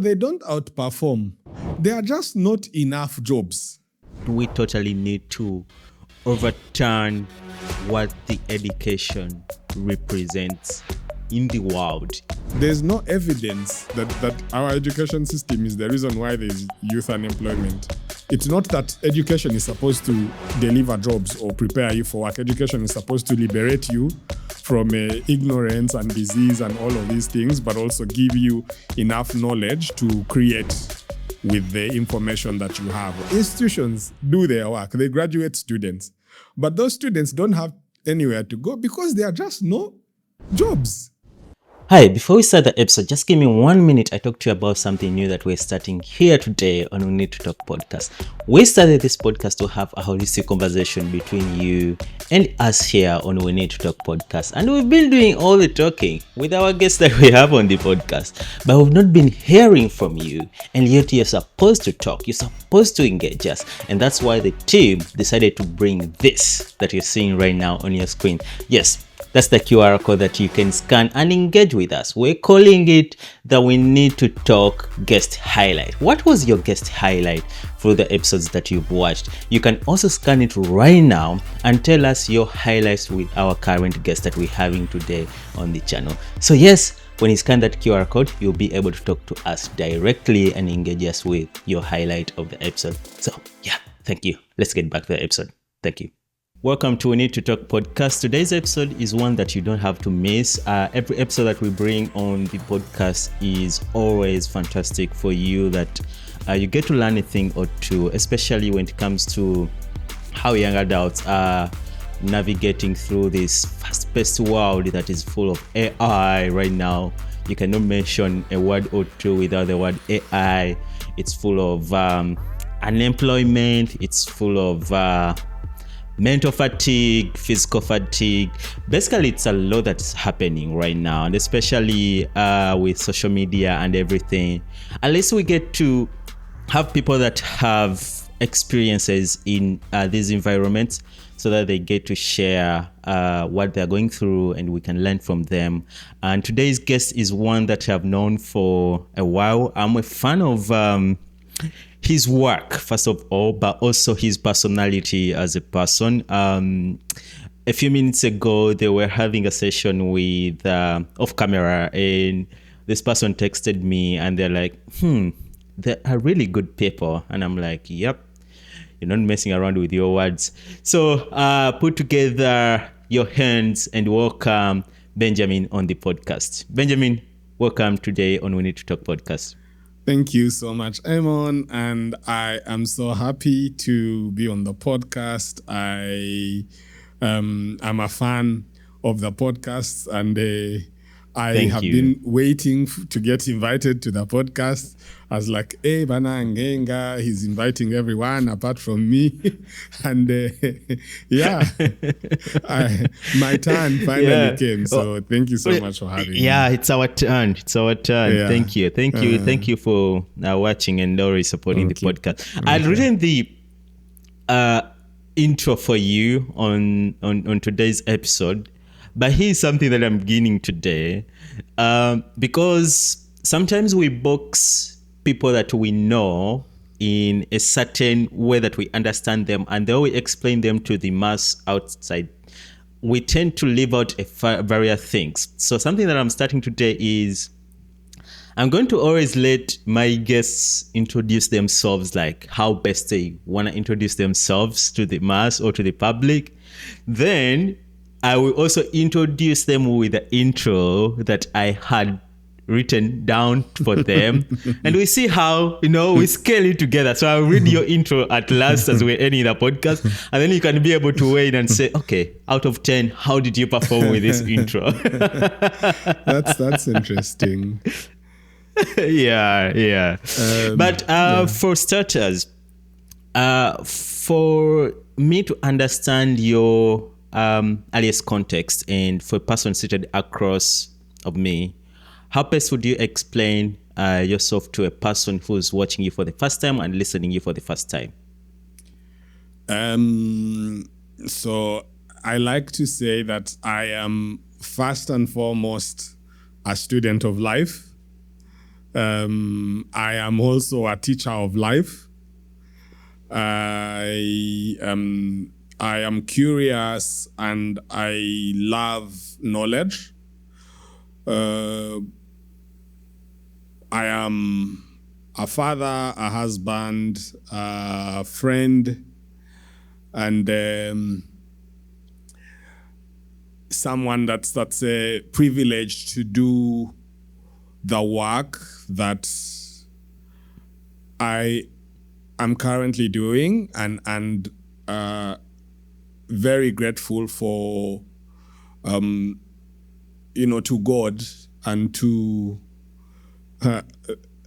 They don't outperform. There are just not enough jobs. We totally need to overturn what the education represents in the world. There's no evidence that our education system is the reason why there's youth unemployment. It's not that education is supposed to deliver jobs or prepare you for work. Education is supposed to liberate you from ignorance and disease and all of these things, but also give you enough knowledge to create with the information that you have. Institutions do their work. They graduate students, but those students don't have anywhere to go because there are just no jobs. Hi, before we start the episode, just give me 1 minute. I talk to you about something new that we're starting here today on We Need to Talk podcast. We started this podcast to have a holistic conversation between you and us here on We Need to Talk podcast. And we've been doing all the talking with our guests that we have on the podcast, but we've not been hearing from you. And yet you're supposed to talk. You're supposed to engage us. And that's why the team decided to bring this that you're seeing right now on your screen. Yes, that's the QR code that you can scan and engage with us. We're calling it the We Need to Talk guest highlight. What was your guest highlight for the episodes that you've watched? You can also scan it right now and tell us your highlights with our current guest that we're having today on the channel. So yes, when you scan that QR code, you'll be able to talk to us directly and engage us with your highlight of the episode. So yeah, thank you. Let's get back to the episode. Thank you. Welcome to We Need to Talk podcast. Today's episode is one that you don't have to miss. Every episode that we bring on the podcast is always fantastic for you, that you get to learn a thing or two, especially when it comes to how young adults are navigating through this fast-paced world that is full of AI right now. You cannot mention a word or two without the word AI. It's full of unemployment. It's full of mental fatigue, physical fatigue. Basically, it's a lot that's happening right now, and especially with social media and everything. At least we get to have people that have experiences in these environments so that they get to share what they're going through and we can learn from them. And today's guest is one that I've known for a while. I'm a fan of his work, first of all, but also his personality as a person. A few minutes ago, they were having a session with off camera, and this person texted me and they're like, they are really good people. And I'm like, yep, you're not messing around with your words. So put together your hands and welcome Benjamin on the podcast. Benjamin, welcome today on We Need to Talk podcast. Thank you so much, Amon, and I am so happy to be on the podcast. I'm a fan of the podcast, and I have been waiting to get invited to the podcast. I was like, hey, Bana Ngenga, he's inviting everyone apart from me. And my turn finally came. So thank you so much for having me. Yeah, it's our turn. It's our turn. Yeah. Thank you. Thank you for watching and always supporting the podcast. I'd written the intro for you on today's episode. But here's something that I'm beginning today, because sometimes we box people that we know in a certain way that we understand them, and then we explain them to the mass outside. We tend to leave out various things. So something that I'm starting today is I'm going to always let my guests introduce themselves, like how best they want to introduce themselves to the mass or to the public. Then I will also introduce them with the intro that I had written down for them. And we see how, we scale it together. So I'll read your intro at last as we're ending the podcast. And then you can be able to weigh in and say, okay, out of 10, how did you perform with this intro? That's interesting. Yeah. For starters, for me to understand your alias context, and for a person seated across of me, how best would you explain yourself to a person who's watching you for the first time and listening you for the first time? So I like to say that I am first and foremost a student of life. I am also a teacher of life. I am curious and I love knowledge. I am a father, a husband, a friend, and someone that's privileged to do the work that I am currently doing, and very grateful for to God and to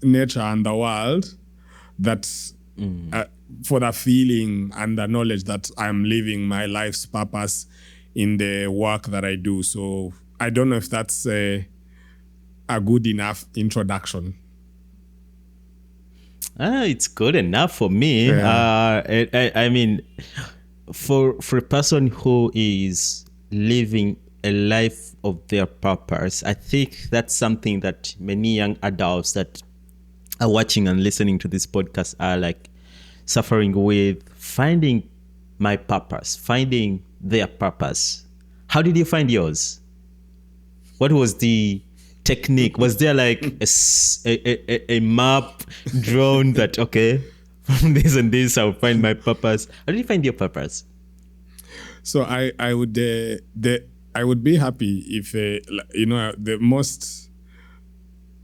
nature and the world that for the feeling and the knowledge that I'm living my life's purpose in the work that I do. So I don't know if that's a good enough introduction. It's good enough for me. Yeah. I mean, for a person who is living a life of their purpose, I think that's something that many young adults that are watching and listening to this podcast are like suffering with, finding my purpose, finding their purpose. How did you find yours? What was the technique? Was there like a map drawn that, okay, from this and this I'll find my purpose? How did you find your purpose? So I would be happy if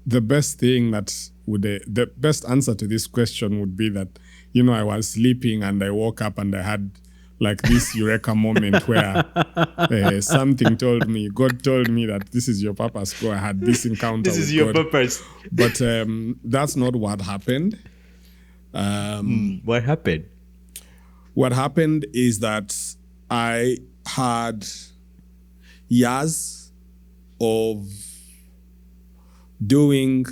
the best thing that would the best answer to this question would be that I was sleeping and I woke up and I had like this eureka moment where something told me, God told me that this is your purpose. Go, I had this encounter. This is your purpose. But that's not what happened. What happened? What happened is that I had years of doing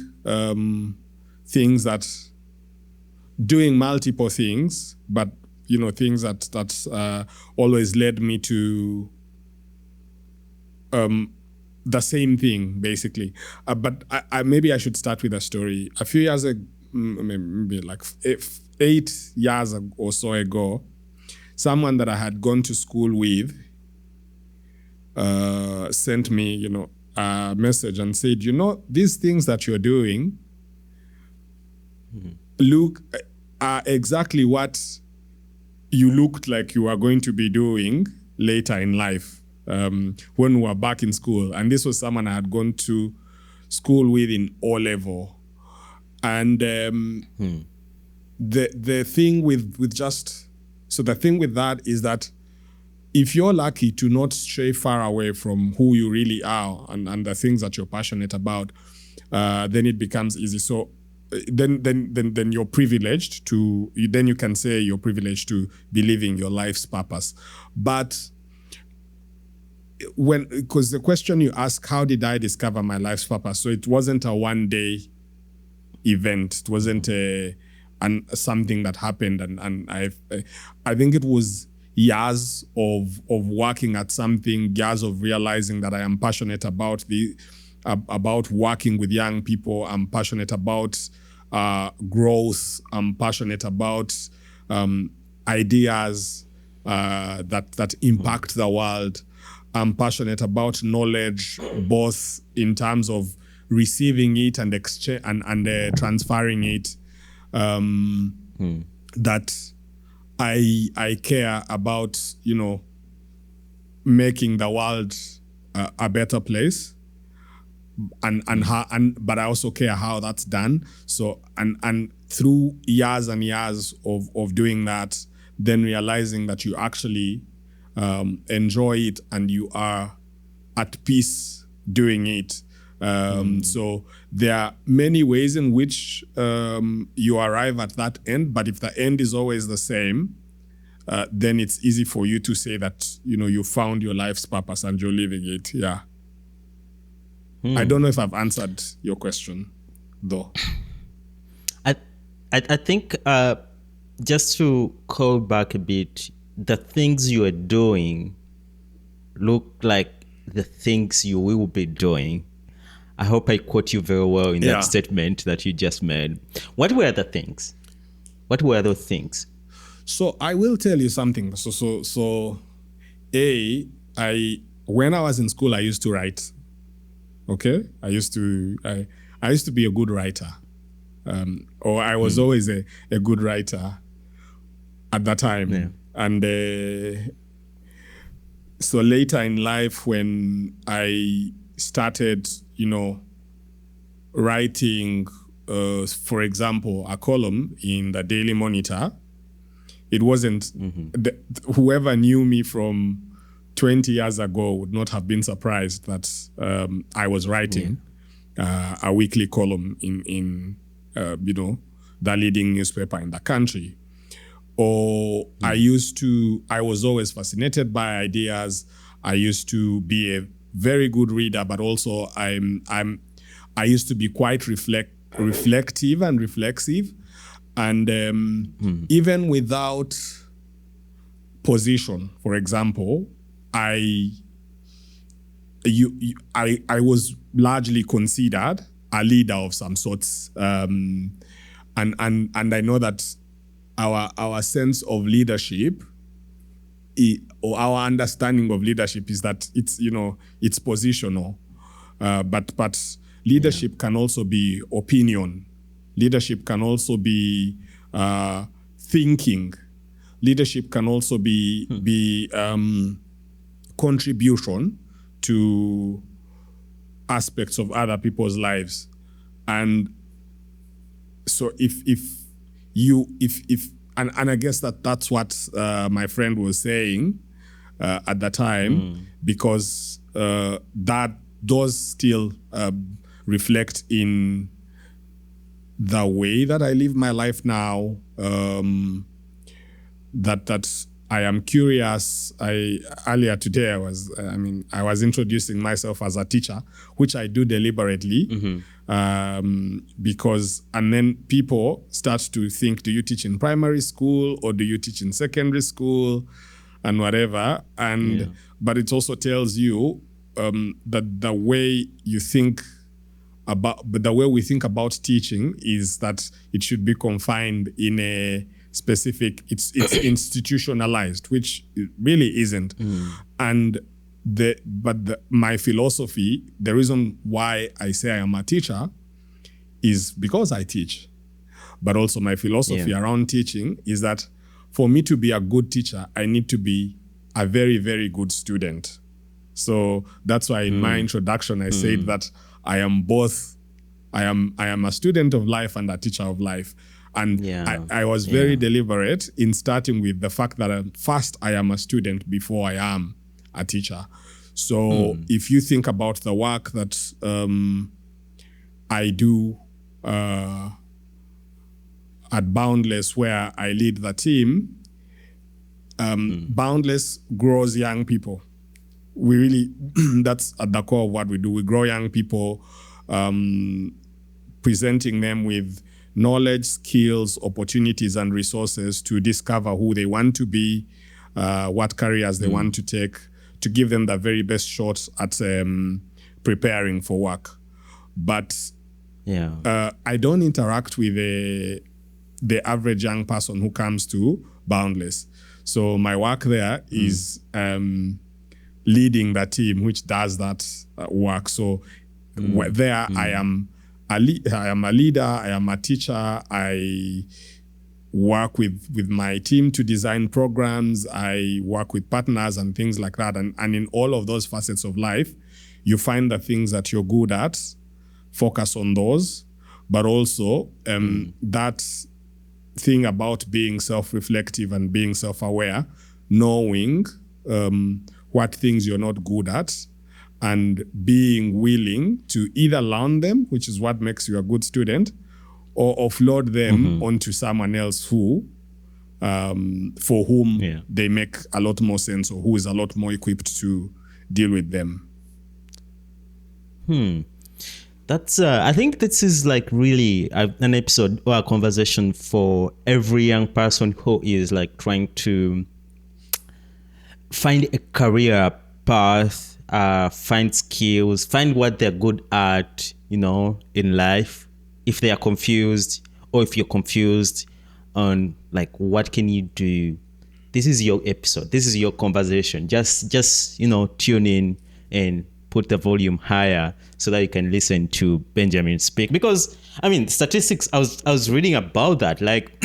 doing multiple things, but things that always led me to the same thing, basically. But maybe I should start with a story. A few years ago, maybe like 8 years or so ago, someone that I had gone to school with sent me, a message and said, these things that you're doing are exactly what you looked like you were going to be doing later in life when we were back in school. And this was someone I had gone to school with in O-level. And the thing with that is that if you're lucky to not stray far away from who you really are and the things that you're passionate about, then it becomes easy. So then you're privileged to, then you can say you're privileged to be living your life's purpose. But because the question you ask, how did I discover my life's purpose? So it wasn't a one-day event. It wasn't something that happened. And I think it was years of working at something, years of realizing that I am passionate about working with young people. I'm passionate about growth. I'm passionate about ideas that impact the world. I'm passionate about knowledge, both in terms of receiving it and exchange and transferring it. That I care about, making the world a better place. But I also care how that's done. So and through years and years of doing that, then realizing that you actually enjoy it and you are at peace doing it. So there are many ways in which you arrive at that end, but if the end is always the same, then it's easy for you to say that you found your life's purpose and you're living it. Yeah. I don't know if I've answered your question, though. I think just to call back a bit, the things you are doing look like the things you will be doing. I hope I quote you very well in Yeah. that statement that you just made. What were the things? What were those things? So I will tell you something. When I was in school, I used to write. Okay, I used to be a good writer, or I was always a good writer at that time. Yeah. And so later in life, when I started, writing, for example, a column in the Daily Monitor, it wasn't, whoever knew me from 20 years ago would not have been surprised that I was writing a weekly column in the leading newspaper in the country. Or I was always fascinated by ideas. I used to be a very good reader, but also I used to be quite reflective and reflexive. And even without position, for example, I was largely considered a leader of some sorts, and I know that our sense of leadership, or our understanding of leadership, is that it's positional, but leadership can also be opinion. Leadership can also be thinking. Leadership can also be contribution to aspects of other people's lives. And so and I guess that's what my friend was saying at the time, because that does still reflect in the way that I live my life now, that I am curious. Earlier today I was introducing myself as a teacher, which I do deliberately, because, and then people start to think, do you teach in primary school or do you teach in secondary school and whatever? And but it also tells you that the way you think about, but the way we think about teaching is that it should be confined in a specific, it's institutionalized, which it really isn't. And my philosophy, the reason why I say I am a teacher is because I teach. But also my philosophy around teaching is that for me to be a good teacher, I need to be a very, very good student. So that's why in my introduction, I said that I am both, I am a student of life and a teacher of life. And I was very deliberate in starting with the fact that first I am a student before I am a teacher. So if you think about the work that I do at Boundless, where I lead the team, Boundless grows young people. We really, that's at the core of what we do. We grow young people, presenting them with knowledge, skills, opportunities, and resources to discover who they want to be, what careers they want to take, to give them the very best shot at preparing for work. But I don't interact with the average young person who comes to Boundless. So my work there is leading the team which does that work. So there I am a leader, I am a teacher, I work with my team to design programs, I work with partners and things like that. And in all of those facets of life, you find the things that you're good at, focus on those, but also that thing about being self-reflective and being self-aware, knowing what things you're not good at, and being willing to either learn them, which is what makes you a good student, or offload them onto someone else who, for whom they make a lot more sense, or who is a lot more equipped to deal with them. That's I think this is like really an episode or a conversation for every young person who is like trying to find a career path find skills, find what they're good at, in life. If they are confused, or if you're confused on like what can you do, this is your episode. This is your conversation. Just tune in and put the volume higher so that you can listen to Benjamin speak. Because statistics, I was reading about that. Like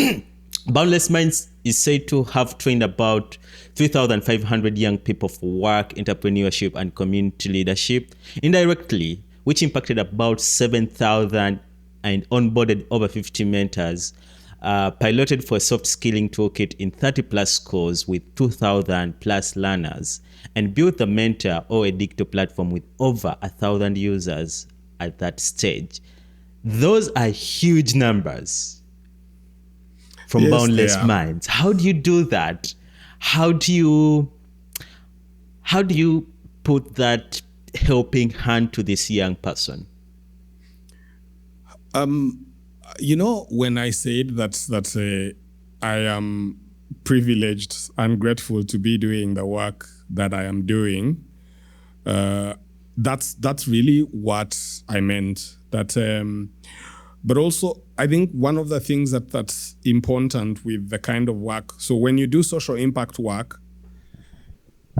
Boundless Minds is said to have trained about 3,500 young people for work, entrepreneurship, and community leadership indirectly, which impacted about 7,000 and onboarded over 50 mentors. Piloted for a soft skilling toolkit in 30 plus schools with 2,000 plus learners, and built the mentor or a digital platform with over 1,000 users at that stage. Those are huge numbers from Boundless Minds. How do you do that? How do you put that helping hand to this young person? When I said that I am privileged and grateful to be doing the work that I am doing, that's really what I meant. But also, I think one of the things that's important with the kind of work, so when you do social impact work,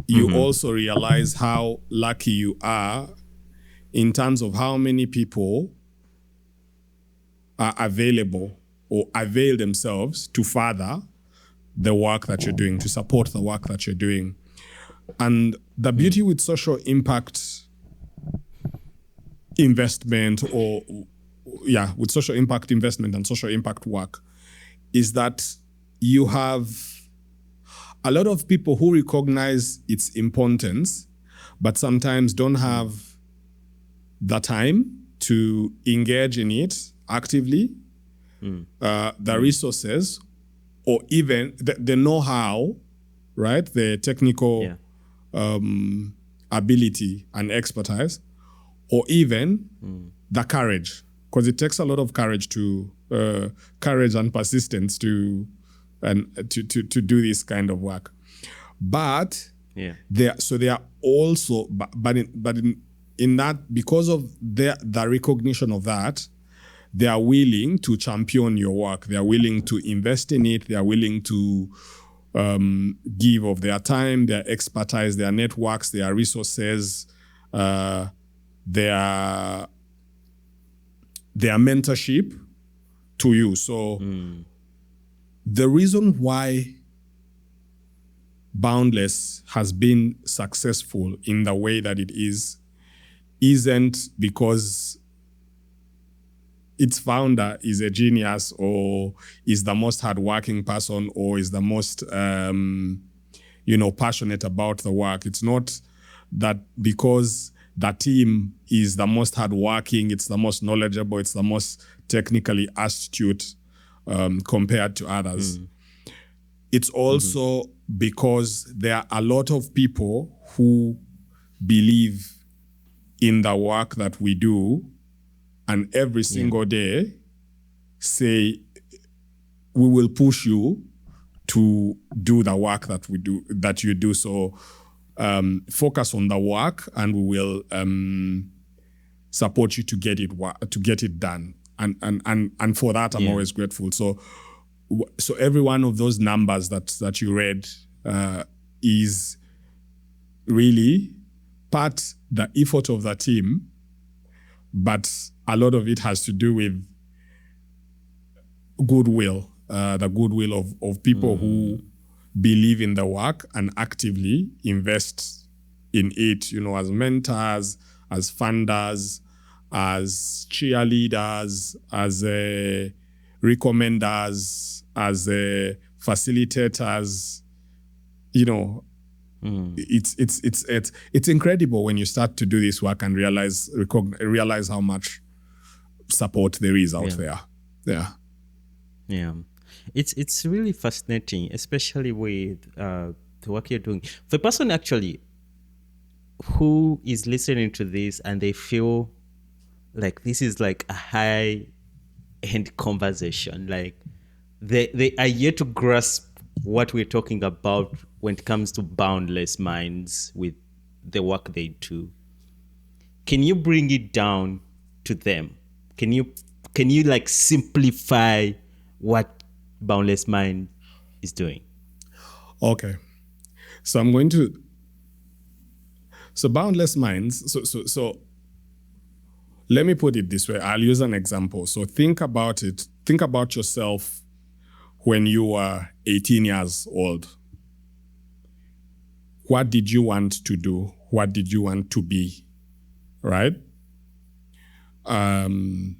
you also realize how lucky you are in terms of how many people are available or avail themselves to further the work that you're doing, to support the work that you're doing. And the beauty with social impact investment with social impact investment and social impact work is that you have a lot of people who recognize its importance, but sometimes don't have the time to engage in it actively, the resources, or even the know-how, right? The technical ability and expertise, or even the courage, because it takes a lot of courage and persistence to do this kind of work. But they are also, but in that, because of the recognition of that, they are willing to champion your work. They are willing to invest in it. They are willing to give of their time, their expertise, their networks, their resources, their mentorship to you. So the reason why Boundless has been successful in the way that it is isn't because its founder is a genius or is the most hardworking person or is the most passionate about the work. It's not that because the team is the most hardworking, it's the most knowledgeable, it's the most technically astute compared to others. It's also because there are a lot of people who believe in the work that we do, and every single day say, we will push you to do the work that you do. So focus on the work, and we will support you to get it done. And for that, I'm always grateful. So every one of those numbers that you read is really part the effort of the team, but a lot of it has to do with goodwill, the goodwill of people who believe in the work and actively invest in it, as mentors, as funders, as cheerleaders, as recommenders, as facilitators. It's incredible when you start to do this work and realize how much support there is out there. It's really fascinating, especially with the work you're doing. For a person actually who is listening to this and they feel like this is like a high-end conversation, like they are yet to grasp what we're talking about when it comes to Boundless Minds with the work they do. Can you bring it down to them? Can you like simplify what Boundless Mind is doing? Okay. So I'm going to. So Boundless Minds. So let me put it this way. I'll use an example. So think about it. Think about yourself when you were 18 years old. What did you want to do? What did you want to be? Right? And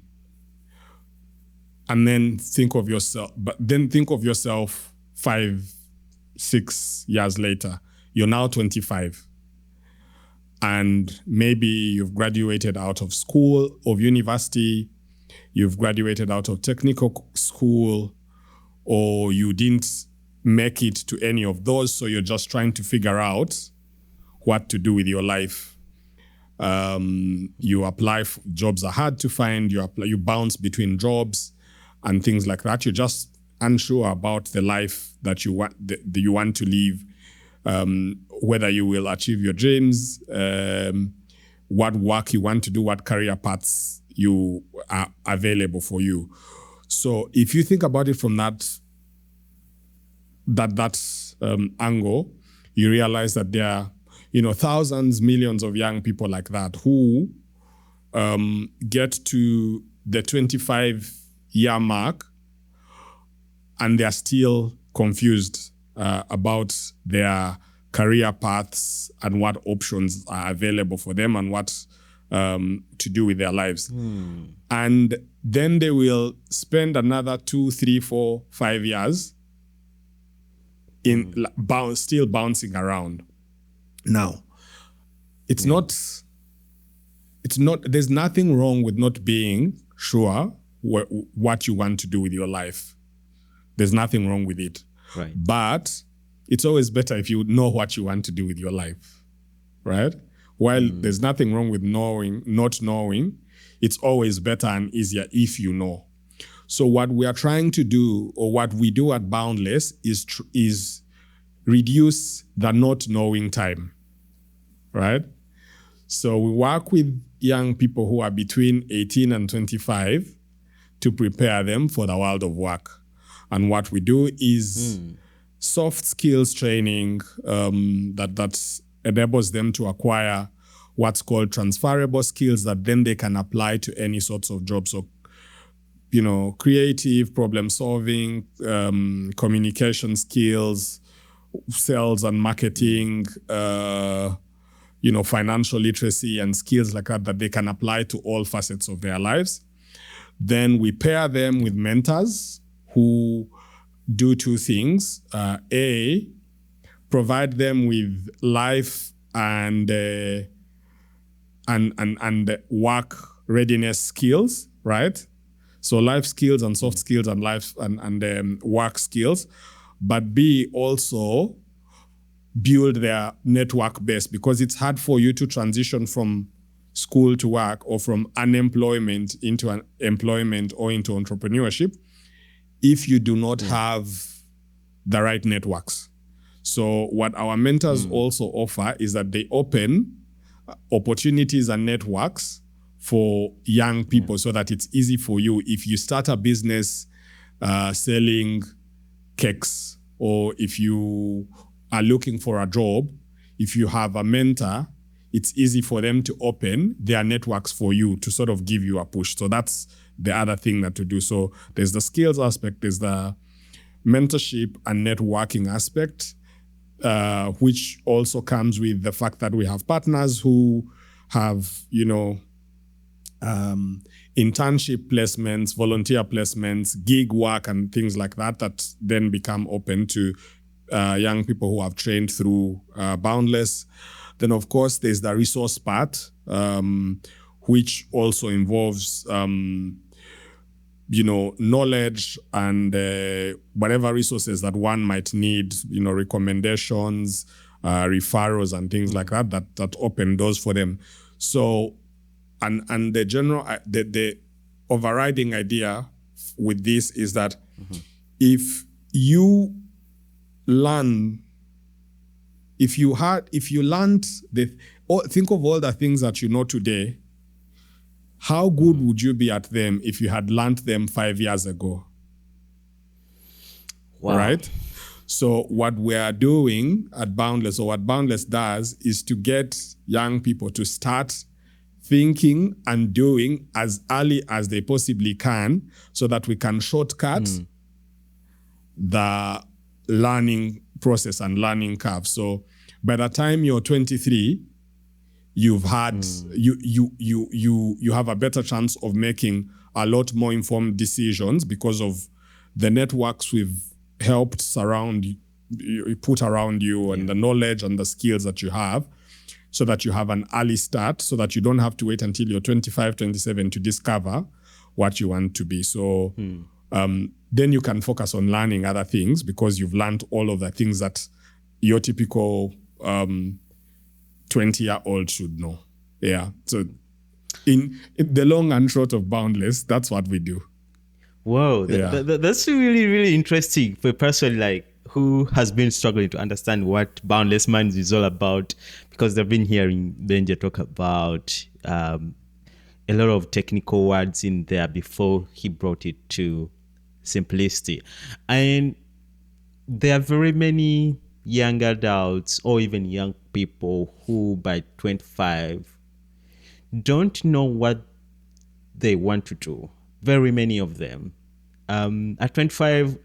then think of yourself. But then think of yourself 5-6 years later. You're now 25. And maybe you've graduated out of school, of university, you've graduated out of technical school, or you didn't make it to any of those, so you're just trying to figure out what to do with your life. You apply for jobs are hard to find, you bounce between jobs and things like that. You're just unsure about the life that you want to live. Whether you will achieve your dreams, what work you want to do, what career paths you are available for you. So if you think about it from that angle, you realize that there are, thousands, millions of young people like that who get to the 25-year mark and they're still confused about their career paths and what options are available for them and what to do with their lives. And then they will spend another 2, 3, 4, 5 years in still bouncing around. Now, it's not, there's nothing wrong with not being sure what you want to do with your life. There's nothing wrong with it. Right. But it's always better if you know what you want to do with your life, right? While there's nothing wrong with not knowing, it's always better and easier if you know. So what we are trying to do, or what we do at Boundless, is reduce the not knowing time, right? So we work with young people who are between 18 and 25 to prepare them for the world of work. And what we do is soft skills training that enables them to acquire what's called transferable skills that then they can apply to any sorts of jobs. So, creative problem solving, communication skills, sales and marketing, financial literacy and skills like that they can apply to all facets of their lives. Then we pair them with mentors who do two things. A, provide them with life and work readiness skills, right? So life skills and soft skills and life and work skills. But B, also build their network base, because it's hard for you to transition from school to work or from unemployment into an employment or into entrepreneurship if you do not have the right networks. So what our mentors also offer is that they open opportunities and networks for young people so that it's easy for you. If you start a business selling cakes, or if you are looking for a job, if you have a mentor, it's easy for them to open their networks for you to sort of give you a push. So that's the other thing that to do. So there's the skills aspect, there's the mentorship and networking aspect, which also comes with the fact that we have partners who have, internship placements, volunteer placements, gig work and things like that then become open to young people who have trained through Boundless. Then, of course, there's the resource part, which also involves, knowledge and whatever resources that one might need, recommendations, referrals and things like that open doors for them. So, and the general, the overriding idea with this is that if you learn, if you learned think of all the things that you know today, how good would you be at them if you had learned them 5 years ago? Wow. Right? So what we are doing at Boundless, or what Boundless does, is to get young people to start thinking and doing as early as they possibly can, so that we can shortcut the learning process and learning curve. So by the time you're 23, you've had you have a better chance of making a lot more informed decisions because of the networks we've helped surround you, put around you, and the knowledge and the skills that you have, so that you have an early start, so that you don't have to wait until you're 25, 27 to discover what you want to be. So then you can focus on learning other things, because you've learned all of the things that your typical 20-year-old should know. Yeah. So in the long and short of Boundless, that's what we do. Whoa, that's really, really interesting for a person like who has been struggling to understand what Boundless Minds is all about, because they've been hearing Benja talk about a lot of technical words in there before he brought it to simplicity. And there are very many young adults or even young people who by 25 don't know what they want to do. Very many of them. At 25,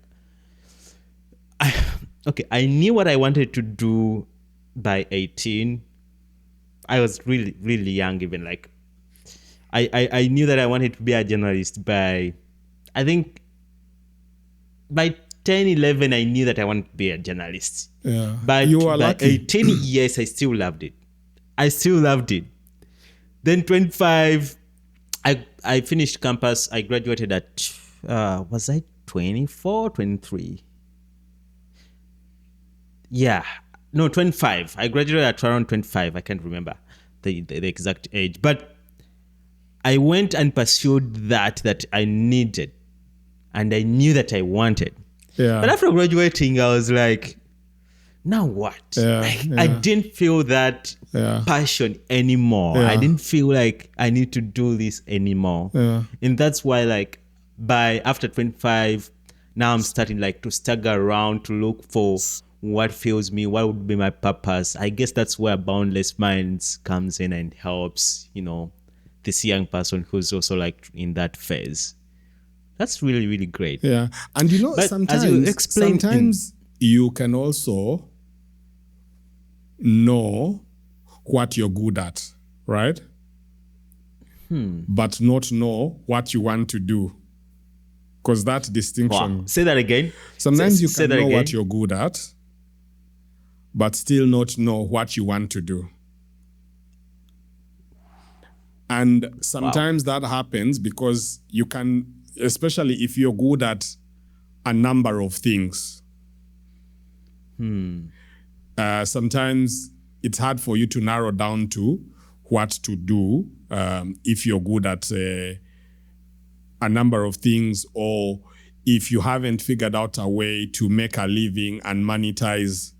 I knew what I wanted to do by 18. I was really, really young, even like I knew that I wanted to be a journalist by, I think by 10, 11, I knew that I wanted to be a journalist. Yeah. But you were by lucky. 18, yes, I still loved it. Then 25, I finished campus. I graduated at, was I 24, 23? Yeah. No, 25. I graduated at around 25. I can't remember the exact age. But I went and pursued that I needed. And I knew that I wanted. Yeah. But after graduating, I was like, now what? I didn't feel that passion anymore. Yeah. I didn't feel like I need to do this anymore. Yeah. And that's why like after 25, now I'm starting like to stagger around to look for what fills me, what would be my purpose. I guess that's where Boundless Minds comes in and helps, this young person who's also like in that phase. That's really, really great. Yeah. And But as you explained, sometimes you can also know what you're good at, right? But not know what you want to do. Because that distinction. Wow. Say that again. Sometimes you can know again. what you're good at, but still not know what you want to do. And sometimes that happens because you can, especially if you're good at a number of things. Sometimes it's hard for you to narrow down to what to do if you're good at a number of things, or if you haven't figured out a way to make a living and monetize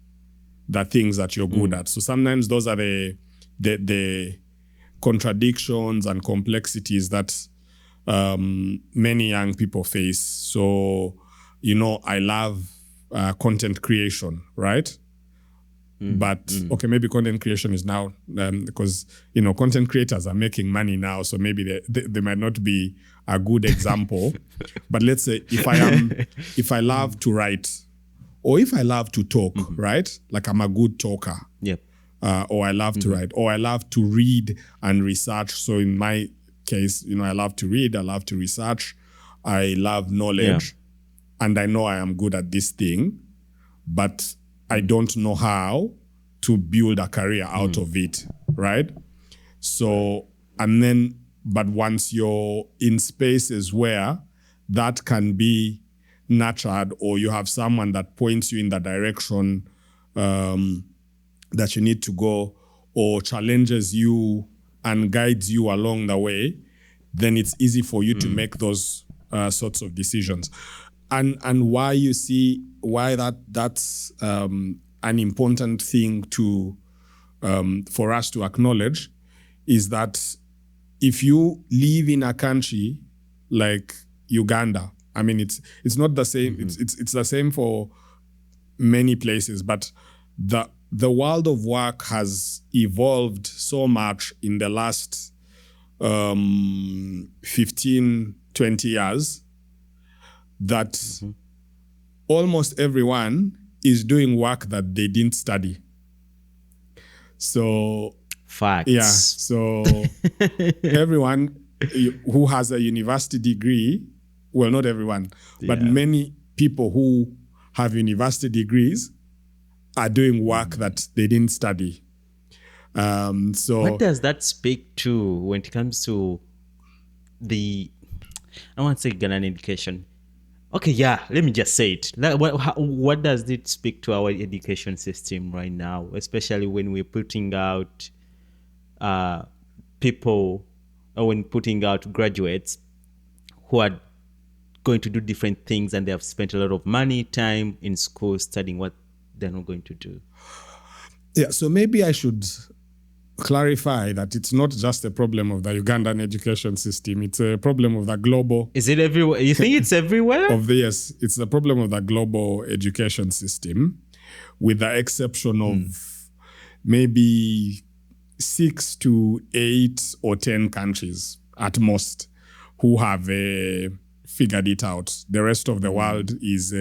the things that you're good at. So sometimes those are the contradictions and complexities that many young people face. So, I love content creation, right? But okay, maybe content creation is now because content creators are making money now, so maybe they might not be a good example. But let's say if I love to write, or if I love to talk, right? Like I'm a good talker. Yep. Or I love to write, or I love to read and research. So in my case, I love to read, I love to research, I love knowledge, and I know I am good at this thing, but I don't know how to build a career out of it, right? So, but once you're in spaces where that can be nurtured, or you have someone that points you in the direction that you need to go, or challenges you and guides you along the way, then it's easy for you to make those sorts of decisions. And why that's an important thing to for us to acknowledge is that if you live in a country like Uganda, I mean, it's not the same. It's the same for many places, but the world of work has evolved so much in the last 15, 20 years that almost everyone is doing work that they didn't study. So Facts. yeah, so everyone who has a university degree, well, not everyone, but many people who have university degrees are doing work that they didn't study. So what does that speak to when it comes to the, I want to say Ghanaian education? Okay, yeah, let me just say it. What does it speak to our education system right now, especially when we're putting out people, or when putting out graduates who are going to do different things and they have spent a lot of money, time in school studying what they're not going to do? yeah, so maybe I should clarify that it's not just a problem of the Ugandan education system. It's a problem of the global. Is it everywhere? You think it's everywhere? Yes, it's the problem of the global education system, with the exception of maybe 6 to 8 or 10 countries at most who have figured it out. The rest of the world is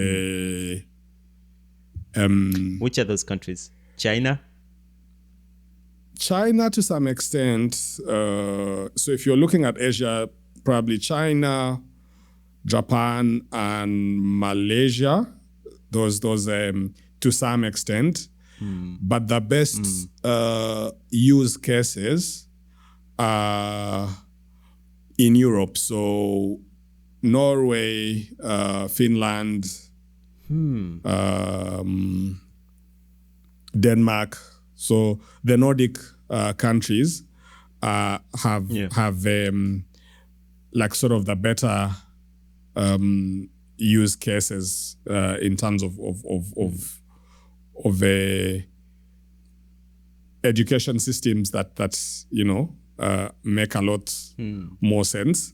which are those countries? China to some extent. So if you're looking at Asia, probably China, Japan, and Malaysia. Those to some extent. But the best use cases are in Europe. So Norway, Finland, Denmark. So the Nordic countries have like sort of the better use cases in terms of education systems that make a lot more sense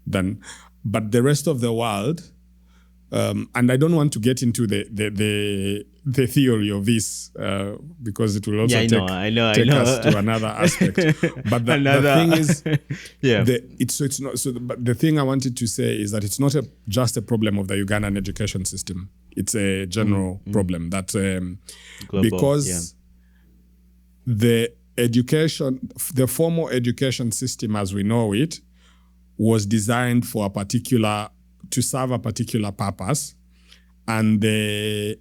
than. But the rest of the world, and I don't want to get into the theory of this because it will also take us to another aspect. But the thing is, it's not. So, but the thing I wanted to say is that it's not just a problem of the Ugandan education system. It's a general problem that Global, because the formal education system as we know it was designed for to serve a particular purpose, and the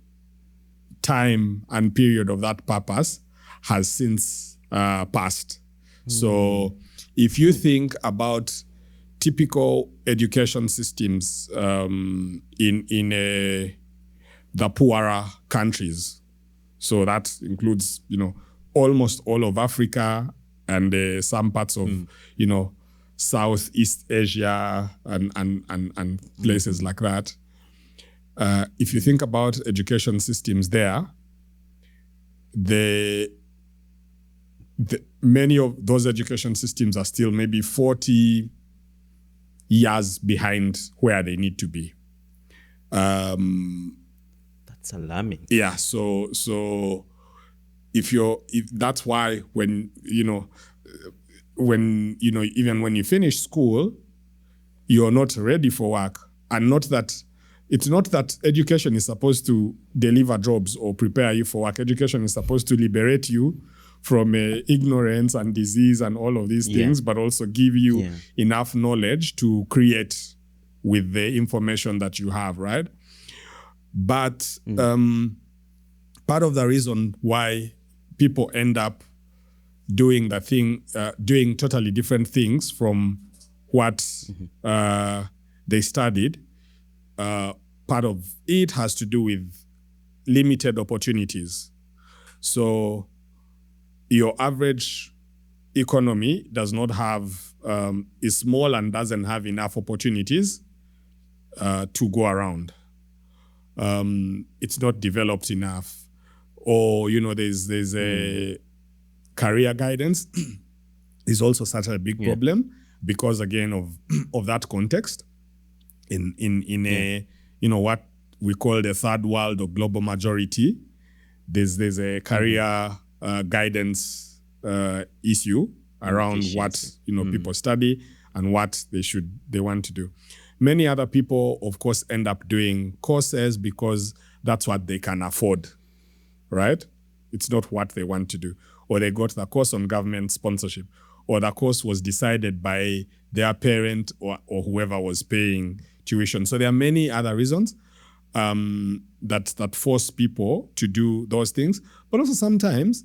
time and period of that purpose has since passed. So if you think about typical education systems in the poorer countries, so that includes almost all of Africa and some parts of Southeast Asia and places like that. If you think about education systems there, many of those education systems are still maybe 40 years behind where they need to be. That's alarming. Yeah, so if that's why when even when you finish school, you're not ready for work. And it's not that education is supposed to deliver jobs or prepare you for work. Education is supposed to liberate you from ignorance and disease and all of these things, but also give you enough knowledge to create with the information that you have, right? But part of the reason why people end up doing doing totally different things from what they studied, part of it has to do with limited opportunities. So your average economy does not have, is small and doesn't have enough opportunities to go around. It's not developed enough. or there's a career guidance is also such a big problem because again of that context in a what we call the third world or global majority. There's a career guidance issue around what people study and what they want to do. Many other people, of course, end up doing courses because that's what they can afford, right? It's not what they want to do. Or they got the course on government sponsorship, or the course was decided by their parent or whoever was paying tuition. So there are many other reasons that force people to do those things. But also sometimes,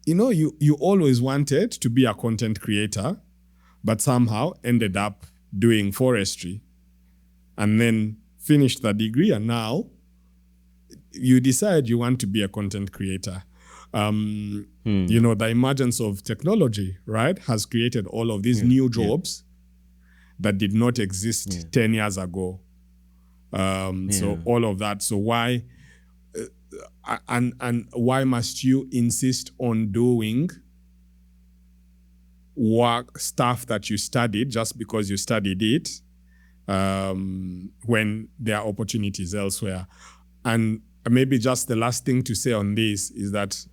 you always wanted to be a content creator, but somehow ended up doing forestry and then finished the degree, and now you decide you want to be a content creator. The emergence of technology, right, has created all of these new jobs that did not exist 10 years ago. So all of that. So why and why must you insist on doing stuff that you studied just because you studied it when there are opportunities elsewhere? And maybe just the last thing to say on this is that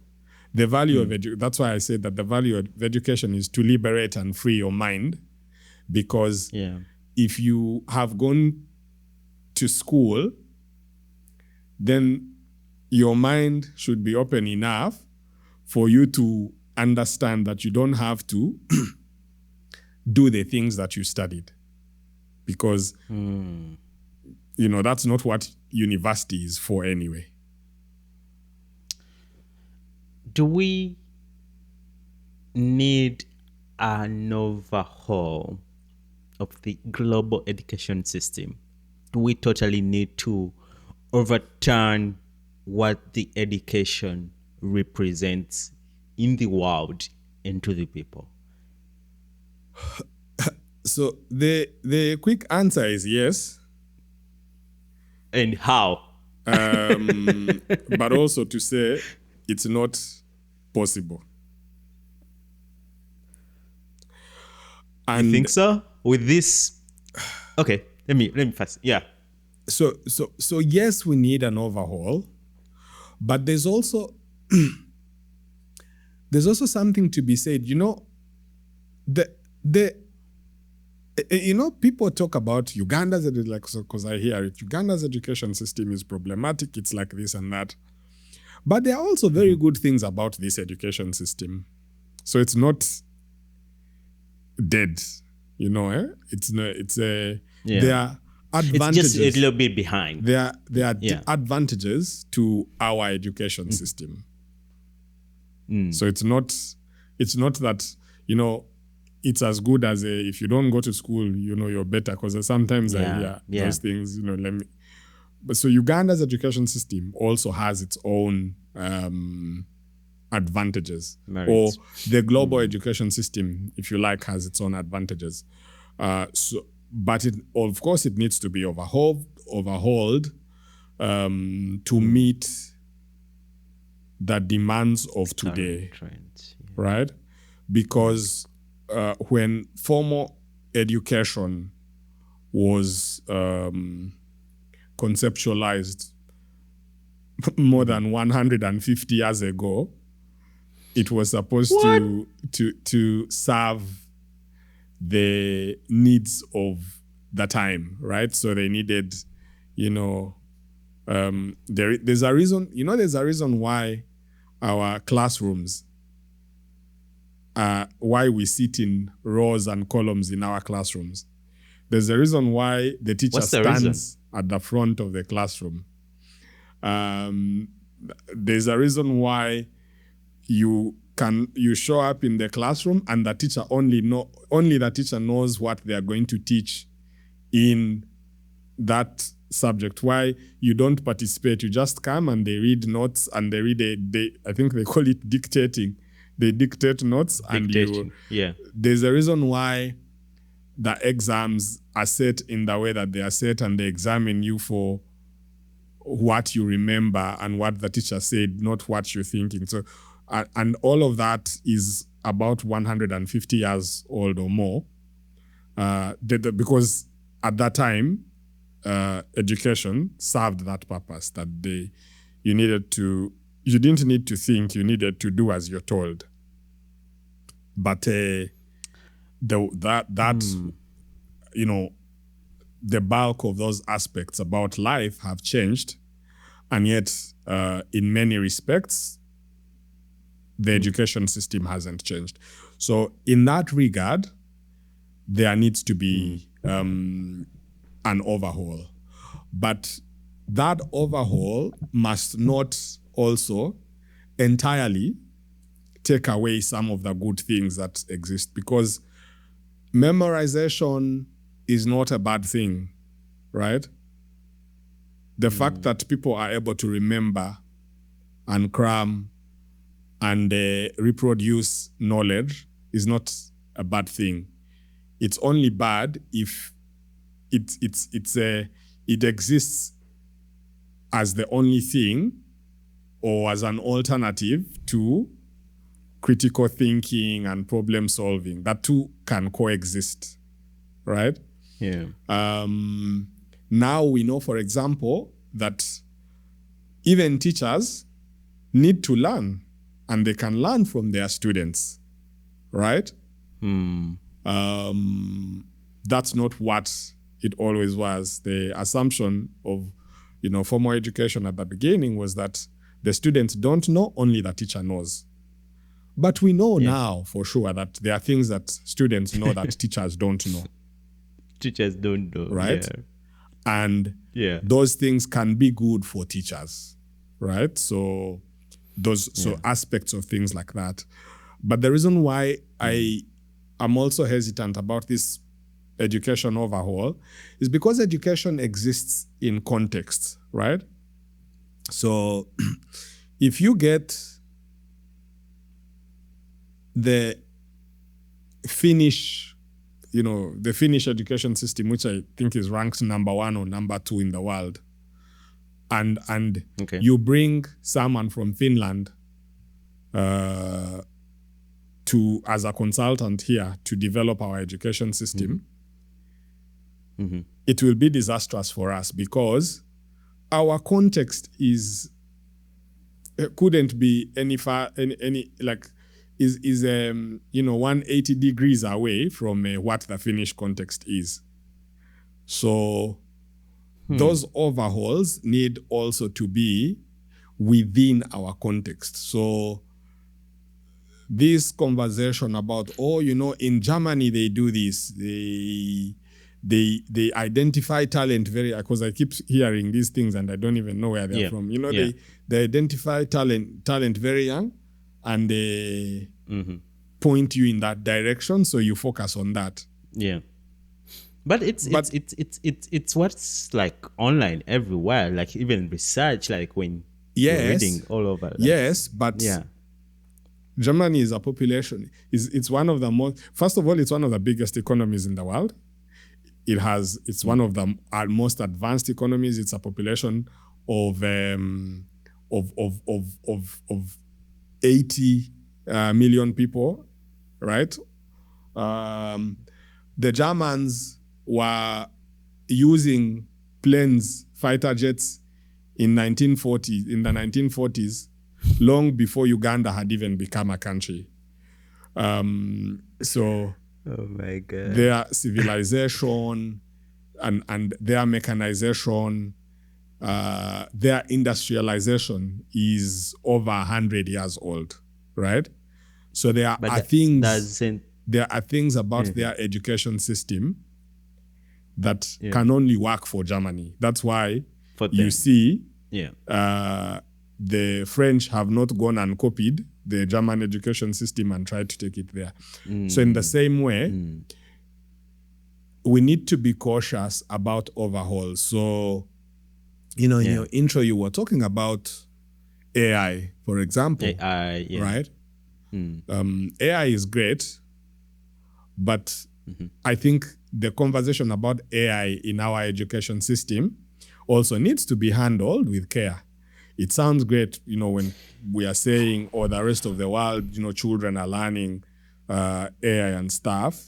the value of that's why I said that the value of education is to liberate and free your mind, because if you have gone to school, then your mind should be open enough for you to understand that you don't have to do the things that you studied, because that's not what university is for anyway. Do we need an overhaul of the global education system? Do we totally need to overturn what the education represents in the world and to the people? So the quick answer is yes. And how? But also to say it's not possible. And you think so? With this, okay, let me first. Yeah. So yes, we need an overhaul, but there's also something to be said. People talk about Uganda's because I hear it. Uganda's education system is problematic. It's like this and that. But there are also very good things about this education system. So it's not dead, It's there are advantages. It's just a little bit behind. There are advantages to our education system. So it's not that, it's as good as if you don't go to school, you're better, because sometimes I hear those things, But so Uganda's education system also has its own advantages. Or the global education system, if you like, has its own advantages. But of course it needs to be overhauled to meet the demands of today, right? Because when formal education was conceptualized more than 150 years ago, it was supposed to serve the needs of the time, right? So they needed, there's a reason, there's a reason why our classrooms, why we sit in rows and columns in our classrooms. There's a reason why the teacher stands at the front of the classroom. There's a reason why you show up in the classroom and the teacher only the teacher knows what they are going to teach in that subject. Why you don't participate, you just come and they read notes and they read I think they call it dictating. They dictate notes there's a reason why the exams are set in the way that they are set, and they examine you for what you remember and what the teacher said, not what you're thinking. So, and all of that is about 150 years old or more. Because at that time, education served that purpose, that you didn't need to think, you needed to do as you're told. But the bulk of those aspects about life have changed, and yet in many respects, the education system hasn't changed. So in that regard, there needs to be an overhaul. But that overhaul must not also entirely take away some of the good things that exist, because memorization is not a bad thing, right? The fact that people are able to remember and cram and reproduce knowledge is not a bad thing. It's only bad if it exists as the only thing or as an alternative to critical thinking and problem solving. That two can coexist, right? Yeah. Now we know, for example, that even teachers need to learn, and they can learn from their students, right? That's not what it always was. The assumption of, formal education at the beginning was that the students don't know, only the teacher knows. But we know now for sure that there are things that students know that teachers don't know. Teachers don't know. Right? Yeah. And those things can be good for teachers, right? So aspects of things like that. But the reason why I am also hesitant about this education overhaul is because education exists in context, right? So if you get the Finnish education system, which I think is ranked number 1 or number 2 in the world, and you bring someone from Finland as a consultant here to develop our education system, it will be disastrous for us, because our context couldn't be any 180 degrees away from what the Finnish context is. So those overhauls need also to be within our context. So this conversation about, in Germany they do this, they identify talent because I keep hearing these things and I don't even know where they're from. They identify talent very young, and they point you in that direction, so you focus on that. Yeah. But it's what's like online everywhere, like even research, like when you're reading all over. Yes, but Germany is a population. It's one of the most. First of all, it's one of the biggest economies in the world. It's one of the most advanced economies. It's a population of 80 million people, right? The Germans were using planes, fighter jets in the 1940s, long before Uganda had even become a country. So oh my God. Their civilization and their mechanization, their industrialization is over 100 years old, right? So there are things about their education system that can only work for Germany. That's why you see the French have not gone and copied the German education system and tried to take it there. So in the same way, we need to be cautious about overhauls. So, in your intro, you were talking about AI, for example. AI, right? AI is great, but I think the conversation about AI in our education system also needs to be handled with care. It sounds great, when we are saying, or the rest of the world, children are learning AI and stuff,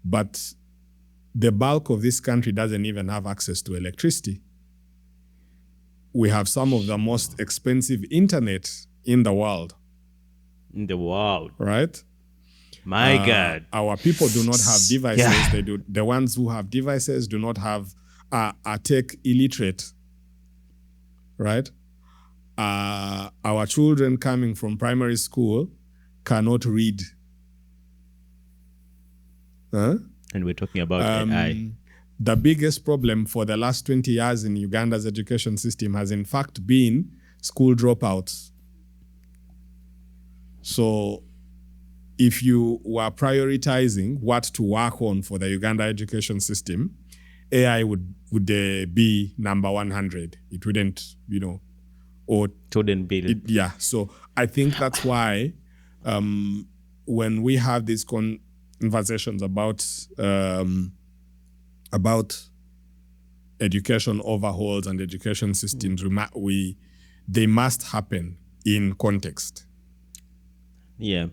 but the bulk of this country doesn't even have access to electricity. We have some of the most expensive internet in the world. In the world. Right? My God. Our people do not have devices. Yeah. The ones who have devices do not have, are tech illiterate. Right? Our children coming from primary school cannot read. And we're talking about AI. The biggest problem for the last 20 years in Uganda's education system has in fact been school dropouts. So if you were prioritizing what to work on for the Uganda education system, AI would be number 100. It wouldn't, or it wouldn't be. Yeah. So I think that's why when we have these conversations about education overhauls and education systems, they must happen in context. Yeah.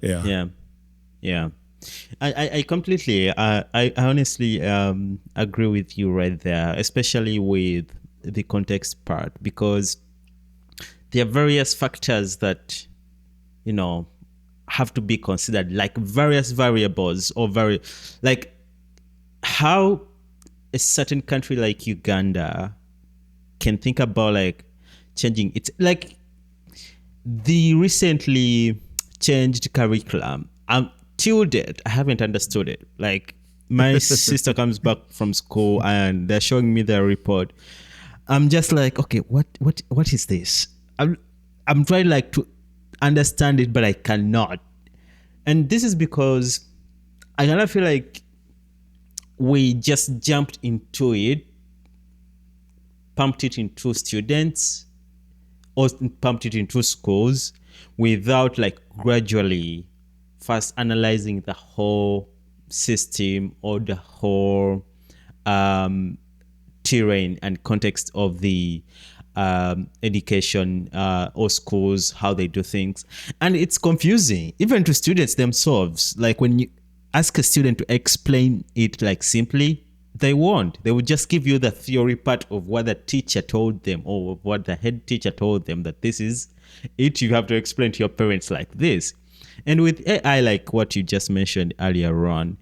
I completely, I honestly agree with you right there, especially with the context part, because there are various factors that, have to be considered, like various variables, or like how a certain country like Uganda can think about like changing it. Like the recently changed curriculum, till date I haven't understood it. Like my sister comes back from school and they're showing me their report. I'm just like, okay, what is this? I'm trying like to understand it, but I cannot. And this is because I kind of feel like we just jumped into it, pumped it into students, or pumped it into schools without like gradually first analyzing the whole system or the whole terrain and context of the education or schools, how they do things. And it's confusing even to students themselves. Like when you ask a student to explain it like simply, they won't. They will just give you the theory part of what the teacher told them, or what the head teacher told them, that this is it. You have to explain to your parents like this. And with AI, like what you just mentioned earlier on,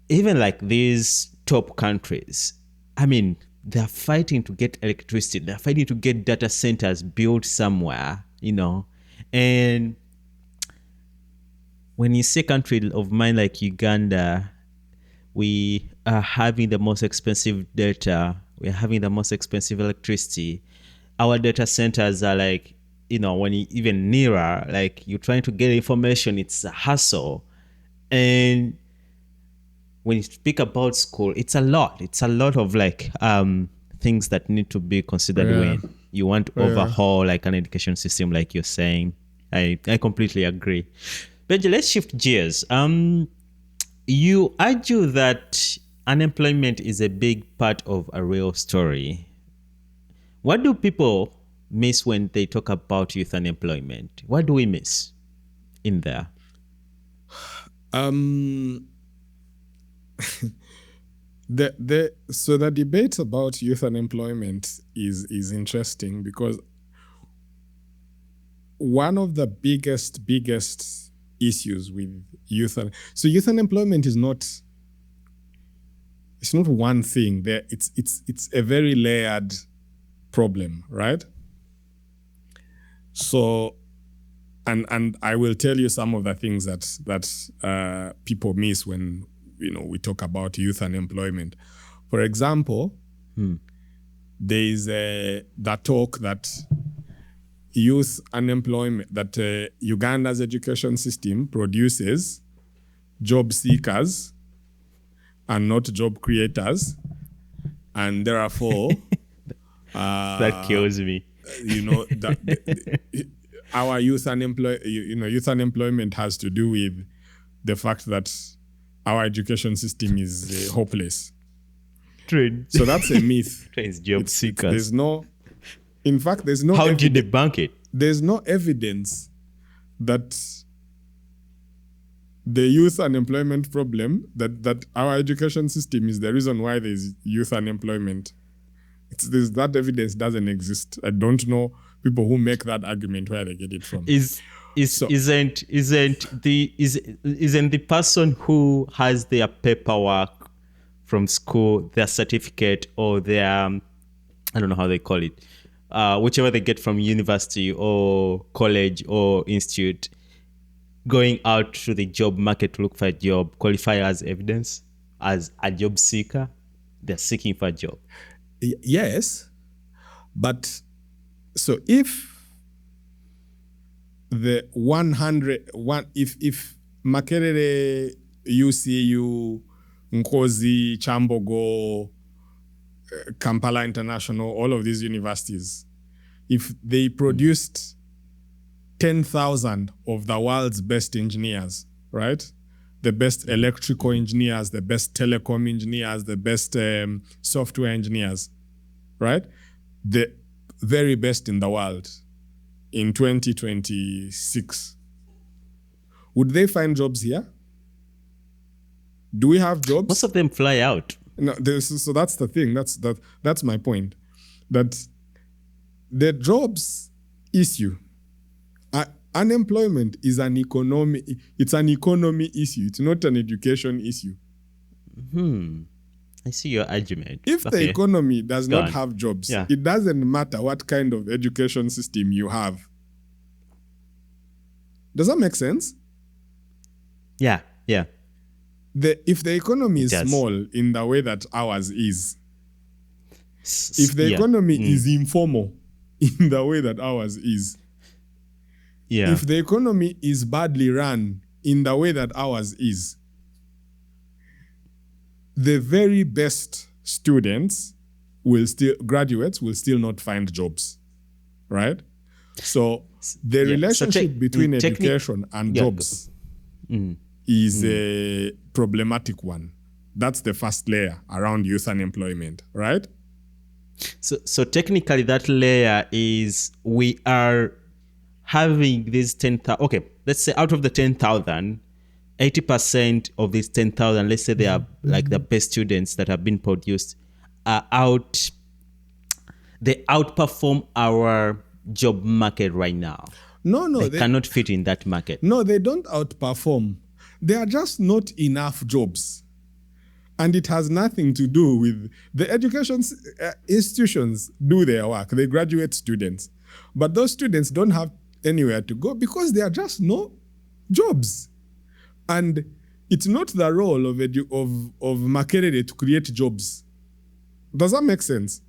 even like these top countries, I mean, they're fighting to get electricity. They're fighting to get data centers built somewhere, And when you say a country of mine like Uganda, we are having the most expensive data. We're having the most expensive electricity. Our data centers are like, when you even nearer, like you're trying to get information, it's a hassle. And when you speak about school, it's a lot. It's a lot of like things that need to be considered when you want to overhaul like an education system, like you're saying. I completely agree. Benji, let's shift gears. You argue that unemployment is a big part of a real story. What do people miss when they talk about youth unemployment? What do we miss in there? So the debate about youth unemployment is interesting, because one of the biggest issues with youth unemployment is not one thing. It's a very layered problem, right? So and I will tell you some of the things that people miss when we talk about youth unemployment. For example, there is the talk that youth unemployment, that Uganda's education system produces job seekers and not job creators, and therefore that kills me. Our youth unemployment has to do with the fact that our education system is hopeless. train. So that's a myth. Trains job seekers. There's no, in fact, there's no. How do you debunk it? There's no evidence that the youth unemployment problem, that our education system is the reason why there's youth unemployment. That evidence doesn't exist. I don't know people who make that argument where they get it from. Isn't the person who has their paperwork from school, their certificate, or their I don't know how they call it, whichever they get from university or college or institute, going out to the job market to look for a job, qualify as evidence as a job seeker? They're seeking for a job. Yes, but so if the 100, if Makerere, UCU, Nkozi, Chambogo, Kampala International, all of these universities, if they produced 10,000 of the world's best engineers, right? The best electrical engineers, the best telecom engineers, the best software engineers, right? The very best in the world in 2026. Would they find jobs here? Do we have jobs? Most of them fly out. No, so that's the thing. That's my point. That the jobs issue, unemployment is an economy. It's an economy issue. It's not an education issue. I see your argument. If the economy does not have jobs, Yeah. it doesn't matter what kind of education system you have. Does that make sense? Yeah. If the economy is It does. small in the way that ours is, if the Yeah. economy is informal in the way that ours is, Yeah. if the economy is badly run in the way that ours is, the very best graduates will still not find jobs, right? So the relationship between education and jobs is a problematic one. That's the first layer around youth unemployment, right? So technically that layer is we are having these 10,000. Okay, let's say out of the 10,000, 80% of these 10,000, let's say they are like the best students that have been produced, are out. They outperform our job market right now. No, they cannot fit in that market. No, they don't outperform. There are just not enough jobs. And it has nothing to do with the education institutions do their work. They graduate students. But those students don't have anywhere to go because there are just no jobs. And it's not the role of Makerere to create jobs. Does that make sense?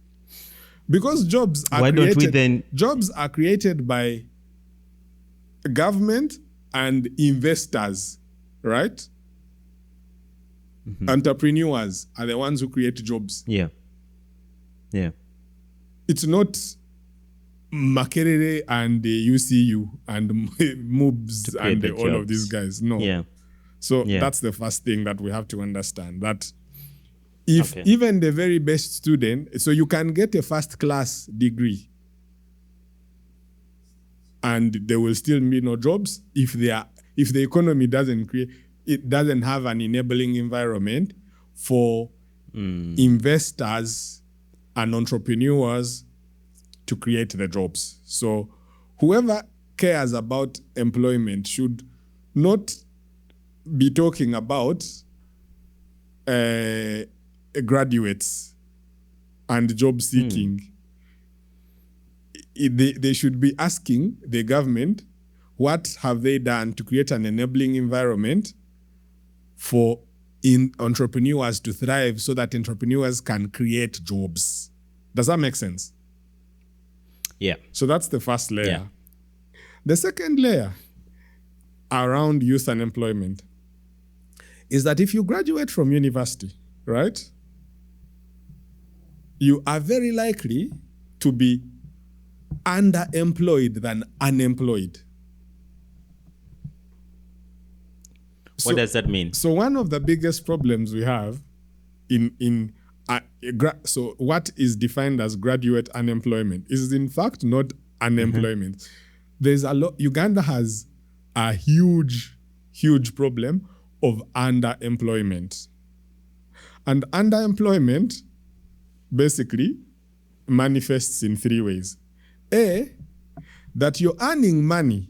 Because jobs are jobs are created by government and investors, right? Entrepreneurs are the ones who create jobs. Yeah. It's not Makerere and the UCU and MOOBs and all of these guys. No. Yeah. So that's the first thing that we have to understand. That if even the very best student, so you can get a first class degree and there will still be no jobs if the economy doesn't have an enabling environment for investors and entrepreneurs to create the jobs. So whoever cares about employment should not be talking about graduates and job seeking. They should be asking the government, what have they done to create an enabling environment for entrepreneurs to thrive so that entrepreneurs can create jobs? Does that make sense? Yeah. So that's the first layer. Yeah. The second layer around youth unemployment is that if you graduate from university, right, you are very likely to be underemployed than unemployed. What does that mean? So one of the biggest problems we have in So what is defined as graduate unemployment is in fact not unemployment. There's a lot. Uganda has a huge problem of underemployment. And underemployment basically manifests in three ways. A, that you're earning money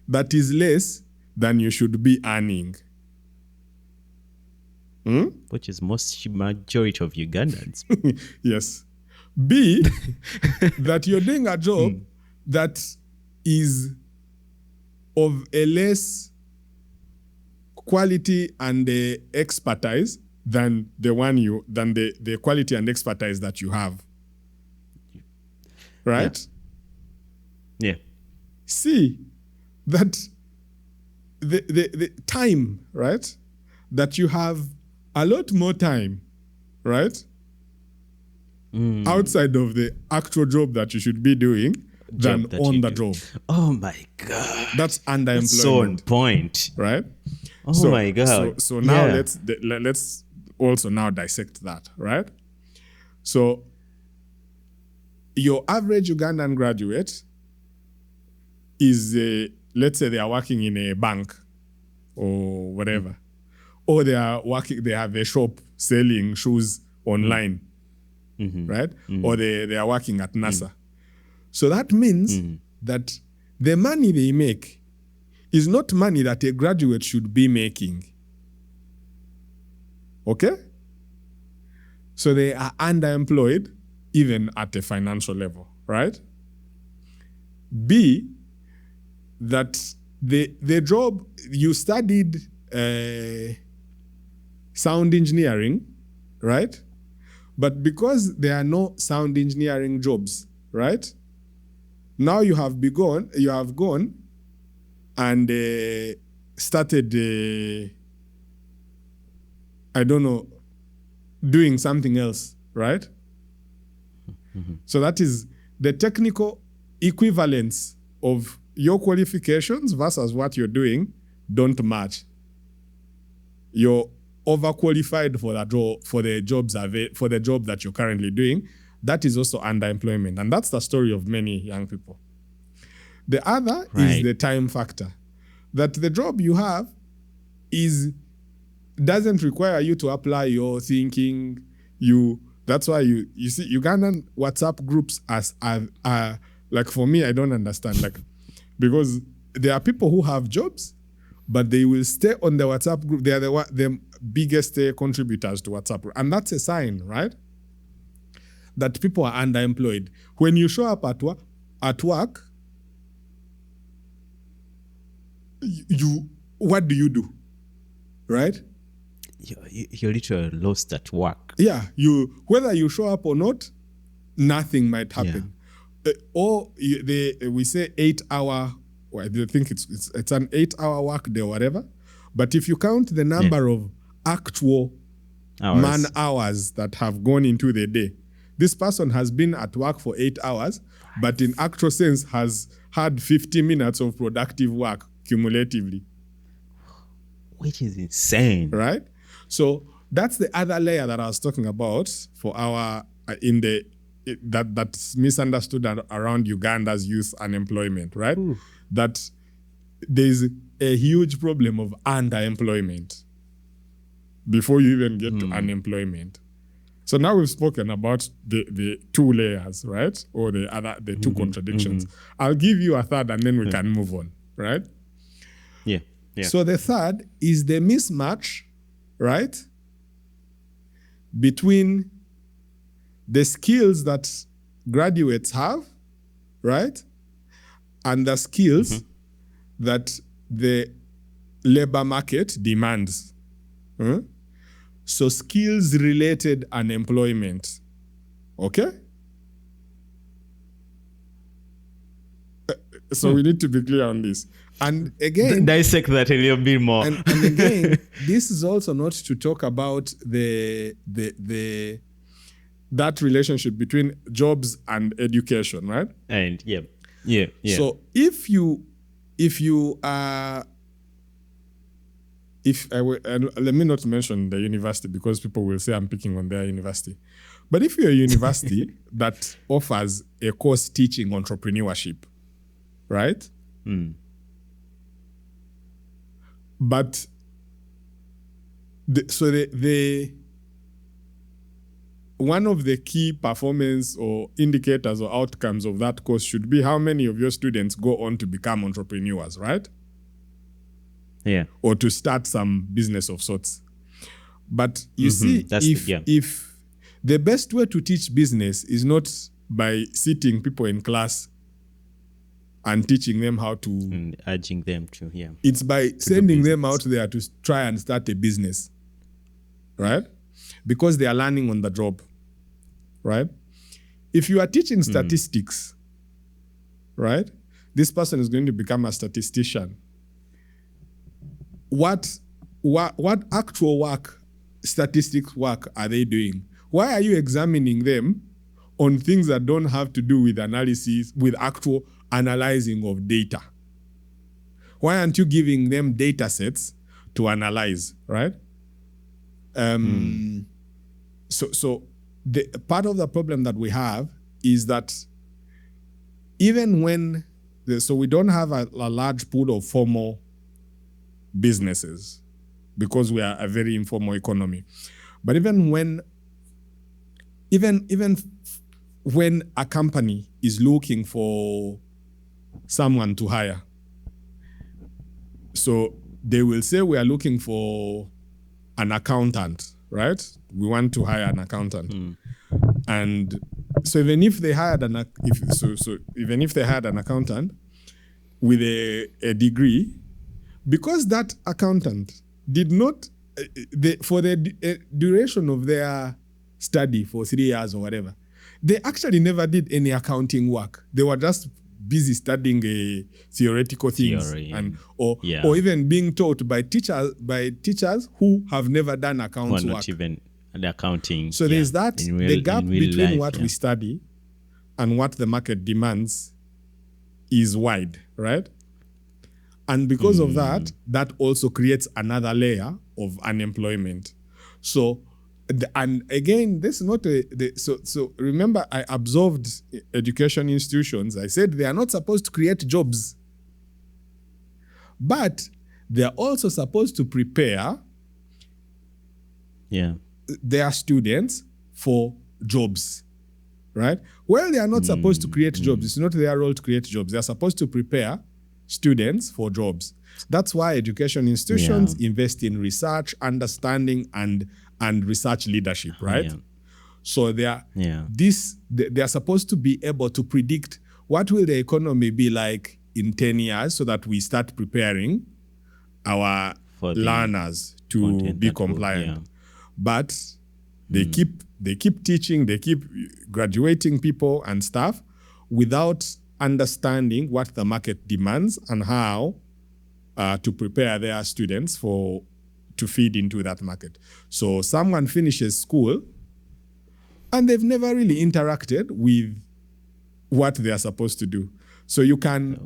that is less than you should be earning. Which is majority of Ugandans. Yes. B, that you're doing a job that is of a less quality and expertise than the quality and expertise that you have. Right? Yeah. C, that the time, right? That you have a lot more time, right? Outside of the actual job that you should be doing than on the job. Oh my God. That's underemployment. That's so on point. Right? Oh my God. So now let's also now dissect that, right? So your average Ugandan graduate is, let's say they are working in a bank or whatever, or they have a shop selling shoes online, right? Or they are working at NASA. So that means that the money they make is not money that a graduate should be making. Okay? So they are underemployed even at a financial level, right? B, that the job you studied sound engineering, right? But because there are no sound engineering jobs, right? Now you have gone and started, doing something else, right? So that is the technical equivalence of your qualifications versus what you're doing don't match. You're overqualified for the job that you're currently doing. That is also underemployment, and that's the story of many young people. The other is the time factor. That the job you have doesn't require you to apply your thinking. That's why you see Ugandan WhatsApp groups are like, for me, I don't understand, like, because there are people who have jobs, but they will stay on the WhatsApp group. They are the biggest contributors to WhatsApp group, and that's a sign, right, that people are underemployed. When you show up at work, what do you do, right? You're literally lost at work. Yeah, whether you show up or not, nothing might happen. We say 8 hour. Well, I think it's an 8 hour work day or whatever. But if you count the number of actual man hours that have gone into the day, this person has been at work for 8 hours, but in actual sense has had 50 minutes of productive work cumulatively. Which is insane. Right? So that's the other layer that I was talking about for that's misunderstood around Uganda's youth unemployment, right? Ooh. That there's a huge problem of underemployment before you even get to unemployment. So now we've spoken about the two layers, right? Or the two contradictions. I'll give you a third and then we can move on, right? Yeah. So the third is the mismatch, right, between the skills that graduates have, right, and the skills that the labor market demands. So skills-related unemployment, okay? So we need to be clear on this. And again, dissect that a little bit more. And again, this is also not to talk about that relationship between jobs and education, right? And yeah. So if you if I were, and let me not mention the university because people will say I'm picking on their university. But if you're a university that offers a course teaching entrepreneurship, right? But one of the key performance or indicators or outcomes of that course should be how many of your students go on to become entrepreneurs, right? Yeah. Or to start some business of sorts. But you see, if the best way to teach business is not by sitting people in class and teaching them how to... And urging them to, It's by sending them out there to try and start a business, right? Because they are learning on the job, right? If you are teaching statistics, right? This person is going to become a statistician. What actual work, statistics work are they doing? Why are you examining them on things that don't have to do with analysis, with actual analyzing of data? Why aren't you giving them data sets to analyze, right? So the part of the problem that we have is that even when, so we don't have a large pool of formal businesses because we are a very informal economy. But even when a company is looking for someone to hire, so they will say we are looking for an accountant, right? We want to hire an accountant. And so even if they hired an accountant with a degree, because that accountant did not, for the duration of their study for 3 years or whatever, they actually never did any accounting work. They were just busy studying theoretical things, or even being taught by teachers who have never done accounts work. Not even the accounting. So there's that the gap between what we study and what the market demands is wide, right? And because of that, that also creates another layer of unemployment. So, and again, this is not so remember, I observed education institutions. I said they are not supposed to create jobs, but they are also supposed to prepare their students for jobs, right? Well, they are not supposed to create jobs. It's not their role to create jobs. They are supposed to prepare students for jobs. That's why education institutions invest in research, understanding, and research leadership, right? So they are supposed to be able to predict what will the economy be like in 10 years so that we start preparing our learners to be compliant. But they keep teaching, they keep graduating people and stuff without understanding what the market demands and how to prepare their students to feed into that market. So someone finishes school and they've never really interacted with what they are supposed to do. So you can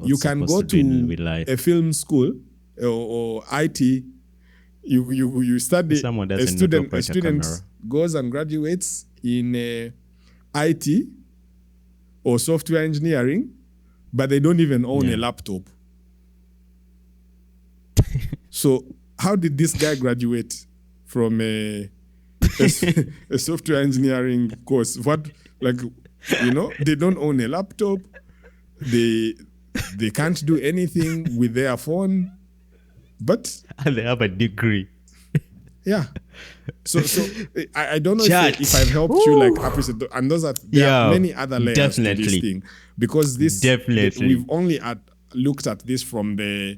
go to a film school or IT. You study. A student goes and graduates in IT or software engineering, but they don't even own a laptop. So how did this guy graduate from a software engineering course? They don't own a laptop. They can't do anything with their phone, but they have a degree. Yeah. So I don't know if I've helped you like appreciate, and there are many other layers to this thing, because we've only looked at this from the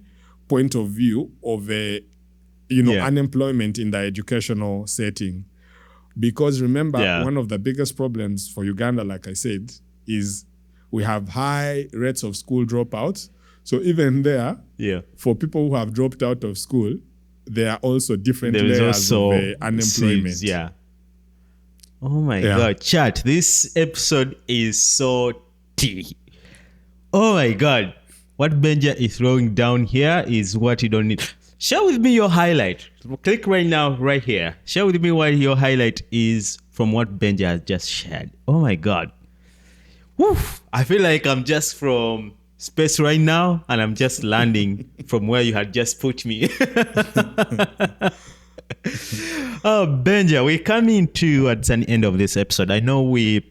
point of view of unemployment in the educational setting. Because remember, one of the biggest problems for Uganda, like I said, is we have high rates of school dropouts. So even there, for people who have dropped out of school, there are also different layers of unemployment. Seeds, oh my God, chat, this episode is so tea. Oh my God. What Benja is throwing down here is what you don't need. Share with me your highlight. Click right now, right here. Share with me what your highlight is from what Benja has just shared. Oh my God. Woof. I feel like I'm just from space right now and I'm just landing from where you had just put me. Oh, Benja, we're coming towards an end of this episode. I know we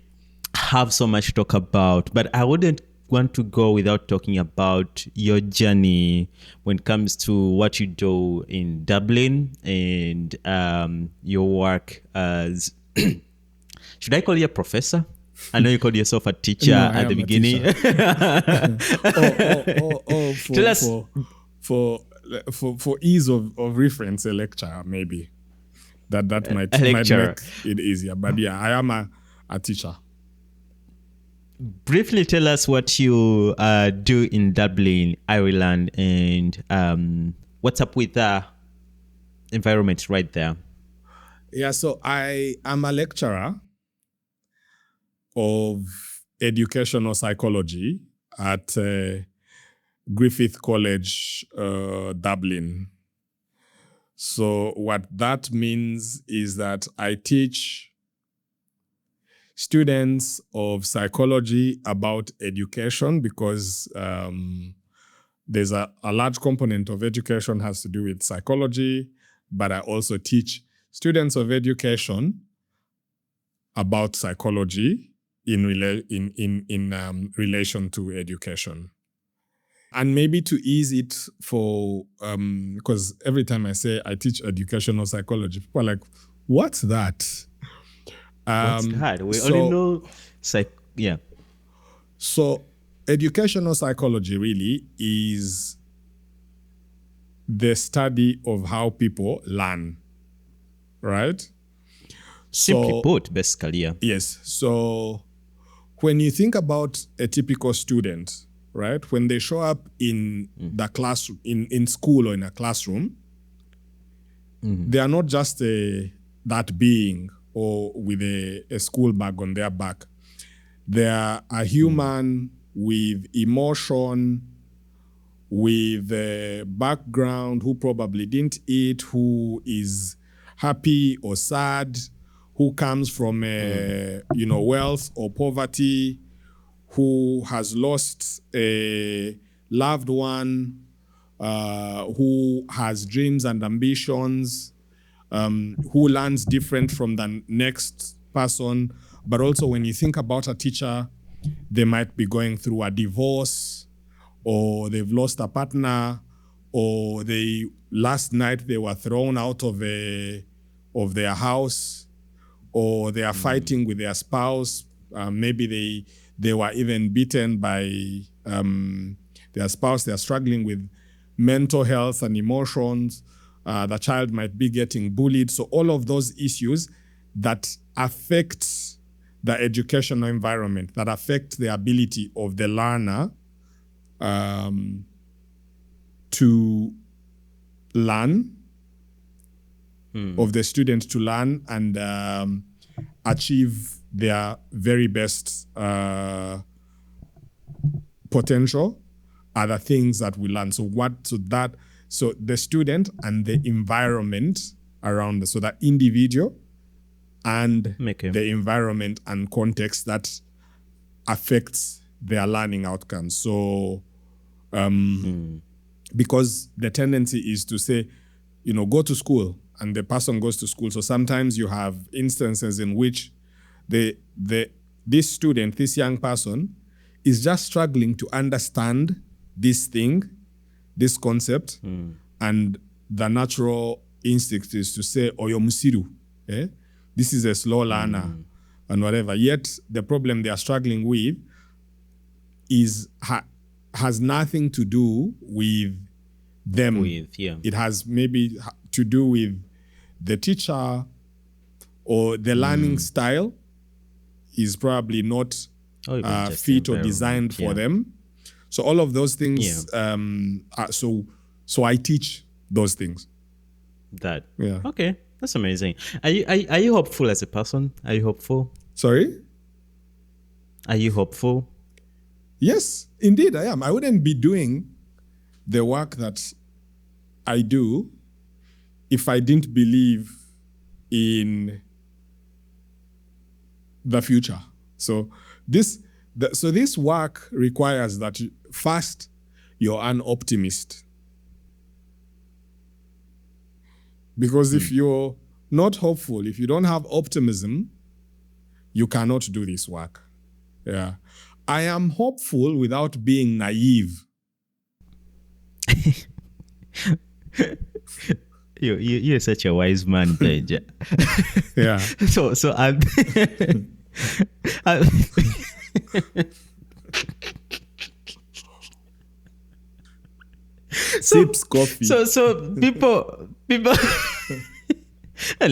have so much to talk about, but I wouldn't want to go without talking about your journey when it comes to what you do in Dublin and your work as should I call you a professor? I know you called yourself a teacher at the beginning. Tell us for ease of reference, a lecturer maybe that might make it easier. But yeah, I am a teacher. Briefly tell us what you do in Dublin, Ireland, and what's up with the environment right there. Yeah, so I am a lecturer of educational psychology at Griffith College, Dublin. So what that means is that I teach students of psychology about education because there's a large component of education has to do with psychology, but I also teach students of education about psychology in relation to education. And maybe to ease it for, because every time I say I teach educational psychology, people are like, what's that? What's that? We only know yeah. So educational psychology really is the study of how people learn, right? Simply put, basically, yeah. Yes. So when you think about a typical student, right, when they show up in the classroom, in school or in a classroom, they are not just that being or with a school bag on their back. They are a human with emotion, with a background, who probably didn't eat, who is happy or sad, who comes from wealth or poverty, who has lost a loved one, who has dreams and ambitions, who learns different from the next person. But also when you think about a teacher, they might be going through a divorce, or they've lost a partner, or last night they were thrown out of their house, or they are fighting with their spouse. Maybe they were even beaten by their spouse. They are struggling with mental health and emotions. The child might be getting bullied. So all of those issues that affect the educational environment, that affect the ability of the learner to learn, of the student to learn and achieve their very best potential, are the things that we learn. So the student and the environment around, so the individual and the environment and context that affects their learning outcomes. So because the tendency is to say, go to school, and the person goes to school. So sometimes you have instances in which this student, this young person, is just struggling to understand this thing, this concept, and the natural instinct is to say, "Oyo musiru," this is a slow learner, and whatever. Yet the problem they are struggling with has nothing to do with them. It has maybe to do with the teacher, or the learning style is probably not fit or designed for them. So all of those things, so I teach those things. Okay, that's amazing. Are you hopeful as a person? Are you hopeful? Sorry? Are you hopeful? Yes, indeed I am. I wouldn't be doing the work that I do if I didn't believe in the future. So this work requires that first you're an optimist. Because if you're not hopeful, if you don't have optimism, you cannot do this work. Yeah. I am hopeful without being naive. You're such a wise man, Benja. Yeah. So I Sips coffee. So people I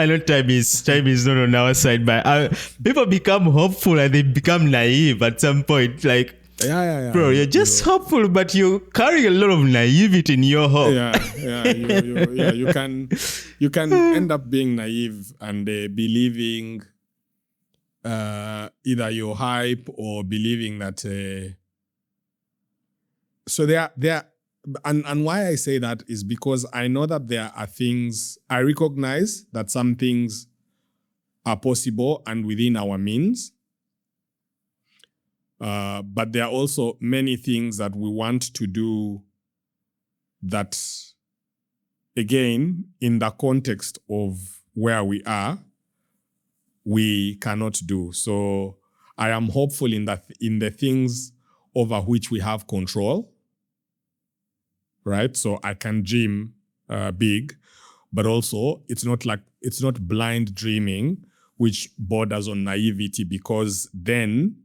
know time is not on our side, but people become hopeful and they become naive at some point. Like, yeah. bro, you're just hopeful, but you carry a lot of naivety in your hope. Yeah. You can end up being naive and believing either your hype or believing that. So there. And why I say that is because I know that there are things, I recognize that some things are possible and within our means. But there are also many things that we want to do that, again, in the context of where we are, we cannot do. So I am hopeful in the things over which we have control. Right, so I can dream big, but also it's not blind dreaming, which borders on naivety, because then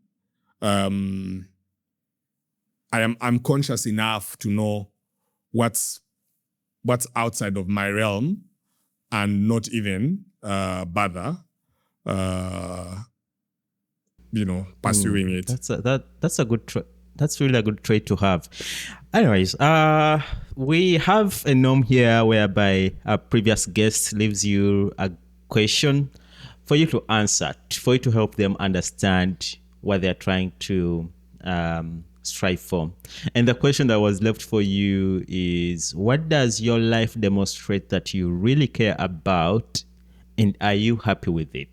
I'm conscious enough to know what's outside of my realm, and not even bother pursuing it. That's a good that's really a good trait to have. Anyways, we have a norm here whereby a previous guest leaves you a question for you to answer, for you to help them understand what they're trying to strive for. And the question that was left for you is, what does your life demonstrate that you really care about, and are you happy with it?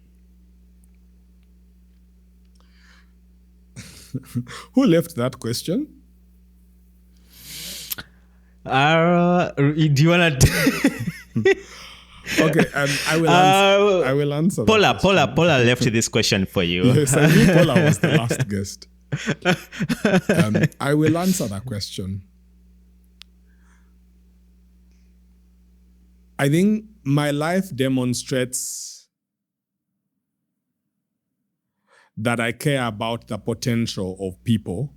Who left that question? Do you want to? Okay, I will answer. Paula left this question for you. Yes, I knew Paula was the last guest. I will answer that question. I think my life demonstrates that I care about the potential of people,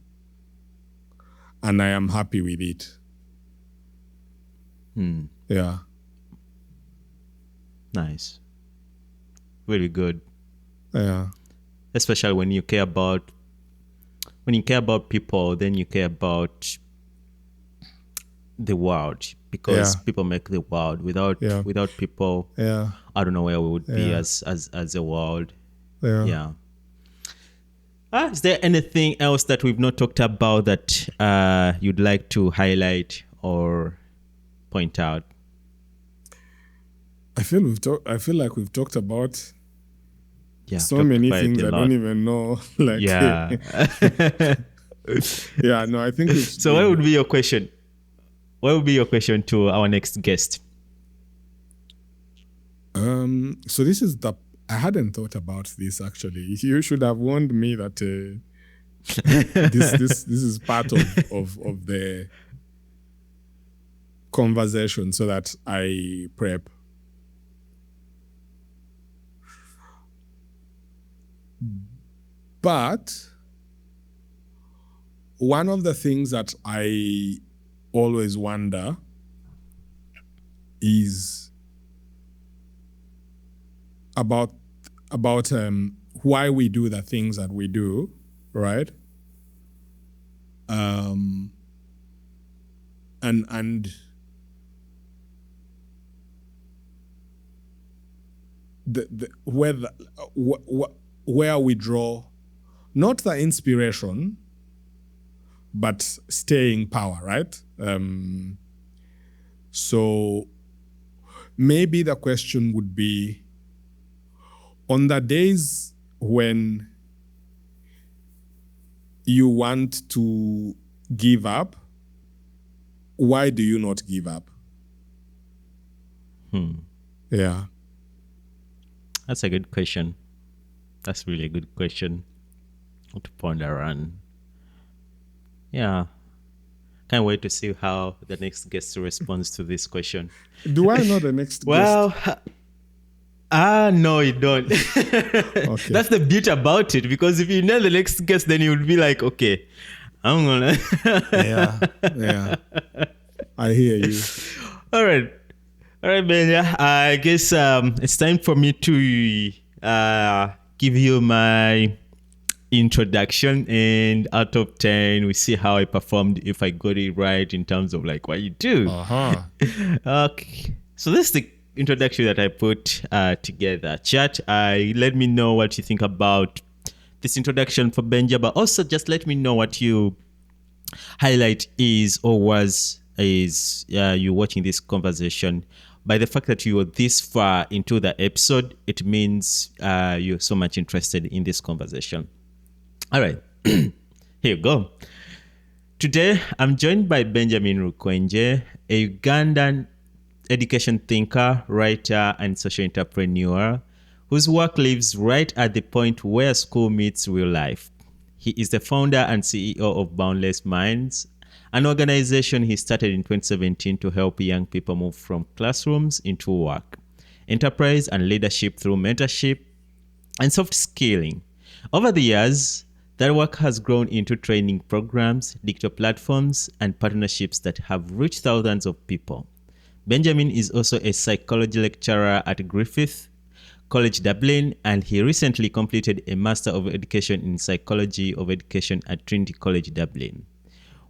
and I am happy with it. Yeah. Nice. Very good. Yeah. Especially when you care about people, then you care about the world, because people make the world. Without people, I don't know where we would be as a world. Yeah. Is there anything else that we've not talked about that you'd like to highlight or point out? I feel like we've talked about so many things I don't even know. Like, yeah. Yeah, no, I think it's... So what would be your question? What would be your question to our next guest? So this is I hadn't thought about this, actually. You should have warned me that this is part of the conversation, so that I prep. But one of the things that I always wonder is about why we do the things that we do, right? And where we draw not the inspiration, but staying power, right? So maybe the question would be, on the days when you want to give up, why do you not give up? Yeah. That's a good question. That's really a good question to ponder on. Yeah. Can't wait to see how the next guest responds to this question. Do I know the next Well, guest? no, you don't. Okay. That's the beauty about it, because if you know the next guest, then you'll be like, okay, I'm gonna. Yeah. I hear you. All right, Ben. Yeah, I guess it's time for me to give you my introduction, and out of 10, we see how I performed, if I got it right in terms of like what you do. Okay, so this is the introduction that I put together. Chat, let me know what you think about this introduction for Benja, but also just let me know what you highlight is or was is you watching this conversation. By the fact that you were this far into the episode, it means you're so much interested in this conversation. All right, here you go. Today, I'm joined by Benjamin Rukwengye, a Ugandan education thinker, writer, and social entrepreneur whose work lives right at the point where school meets real life. He is the founder and CEO of Boundless Minds, an organization he started in 2017 to help young people move from classrooms into work, enterprise, and leadership through mentorship and soft skilling. Over the years, that work has grown into training programs, digital platforms, and partnerships that have reached thousands of people. Benjamin is also a psychology lecturer at Griffith College Dublin, and he recently completed a Master of Education in Psychology of Education at Trinity College Dublin,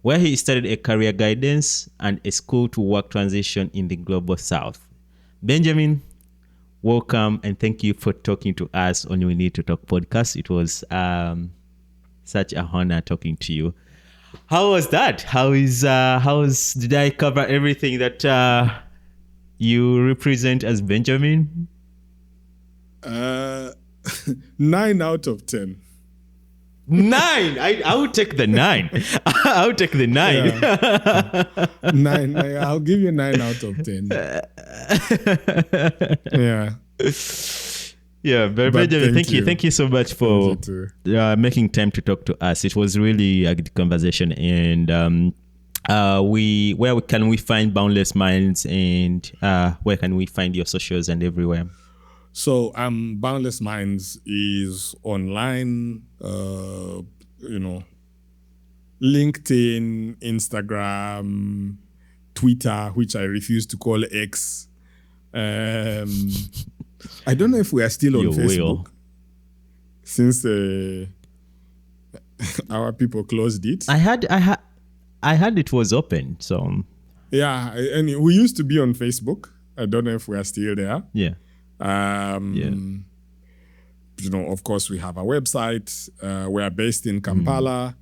where he studied a career guidance and a school-to-work transition in the Global South. Benjamin, welcome, and thank you for talking to us on We Need to Talk podcast. It was such a honor talking to you. How was that? Did I cover everything that you represent as Benjamin? 9 out of 10. 9. I would take the 9. I would take the 9. Yeah. 9. I'll give you 9 out of 10. Yeah. Yeah, but Benjamin, thank you so much for making time to talk to us. It was really a good conversation, and where can we find Boundless Minds, and where can we find your socials and everywhere? So Boundless Minds is online, LinkedIn, Instagram, Twitter, which I refuse to call X. I don't know if we are still on Facebook since our people closed it. I had it was open, so yeah, and we used to be on Facebook. I don't know if we are still there. Yeah. Of course, we have a website. We are based in Kampala,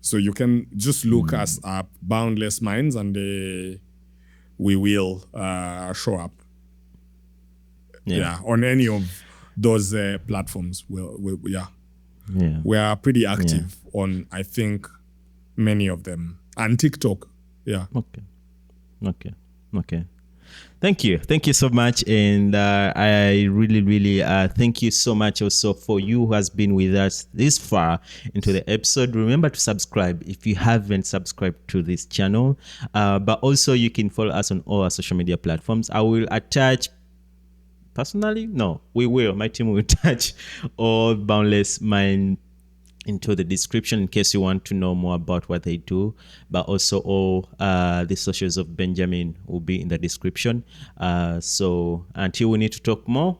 so you can just look us up, Boundless Minds, and we will show up. Yeah, on any of those platforms. We are pretty active on, I think, many of them, and TikTok. Yeah. Okay. Thank you so much, and I really thank you so much also for you who has been with us this far into the episode. Remember to subscribe if you haven't subscribed to this channel, but also you can follow us on all our social media platforms. I will attach personally, no, we will. My team will attach all Boundless Mind into the description in case you want to know more about what they do, but also all the socials of Benjamin will be in the description. So until we need to talk more,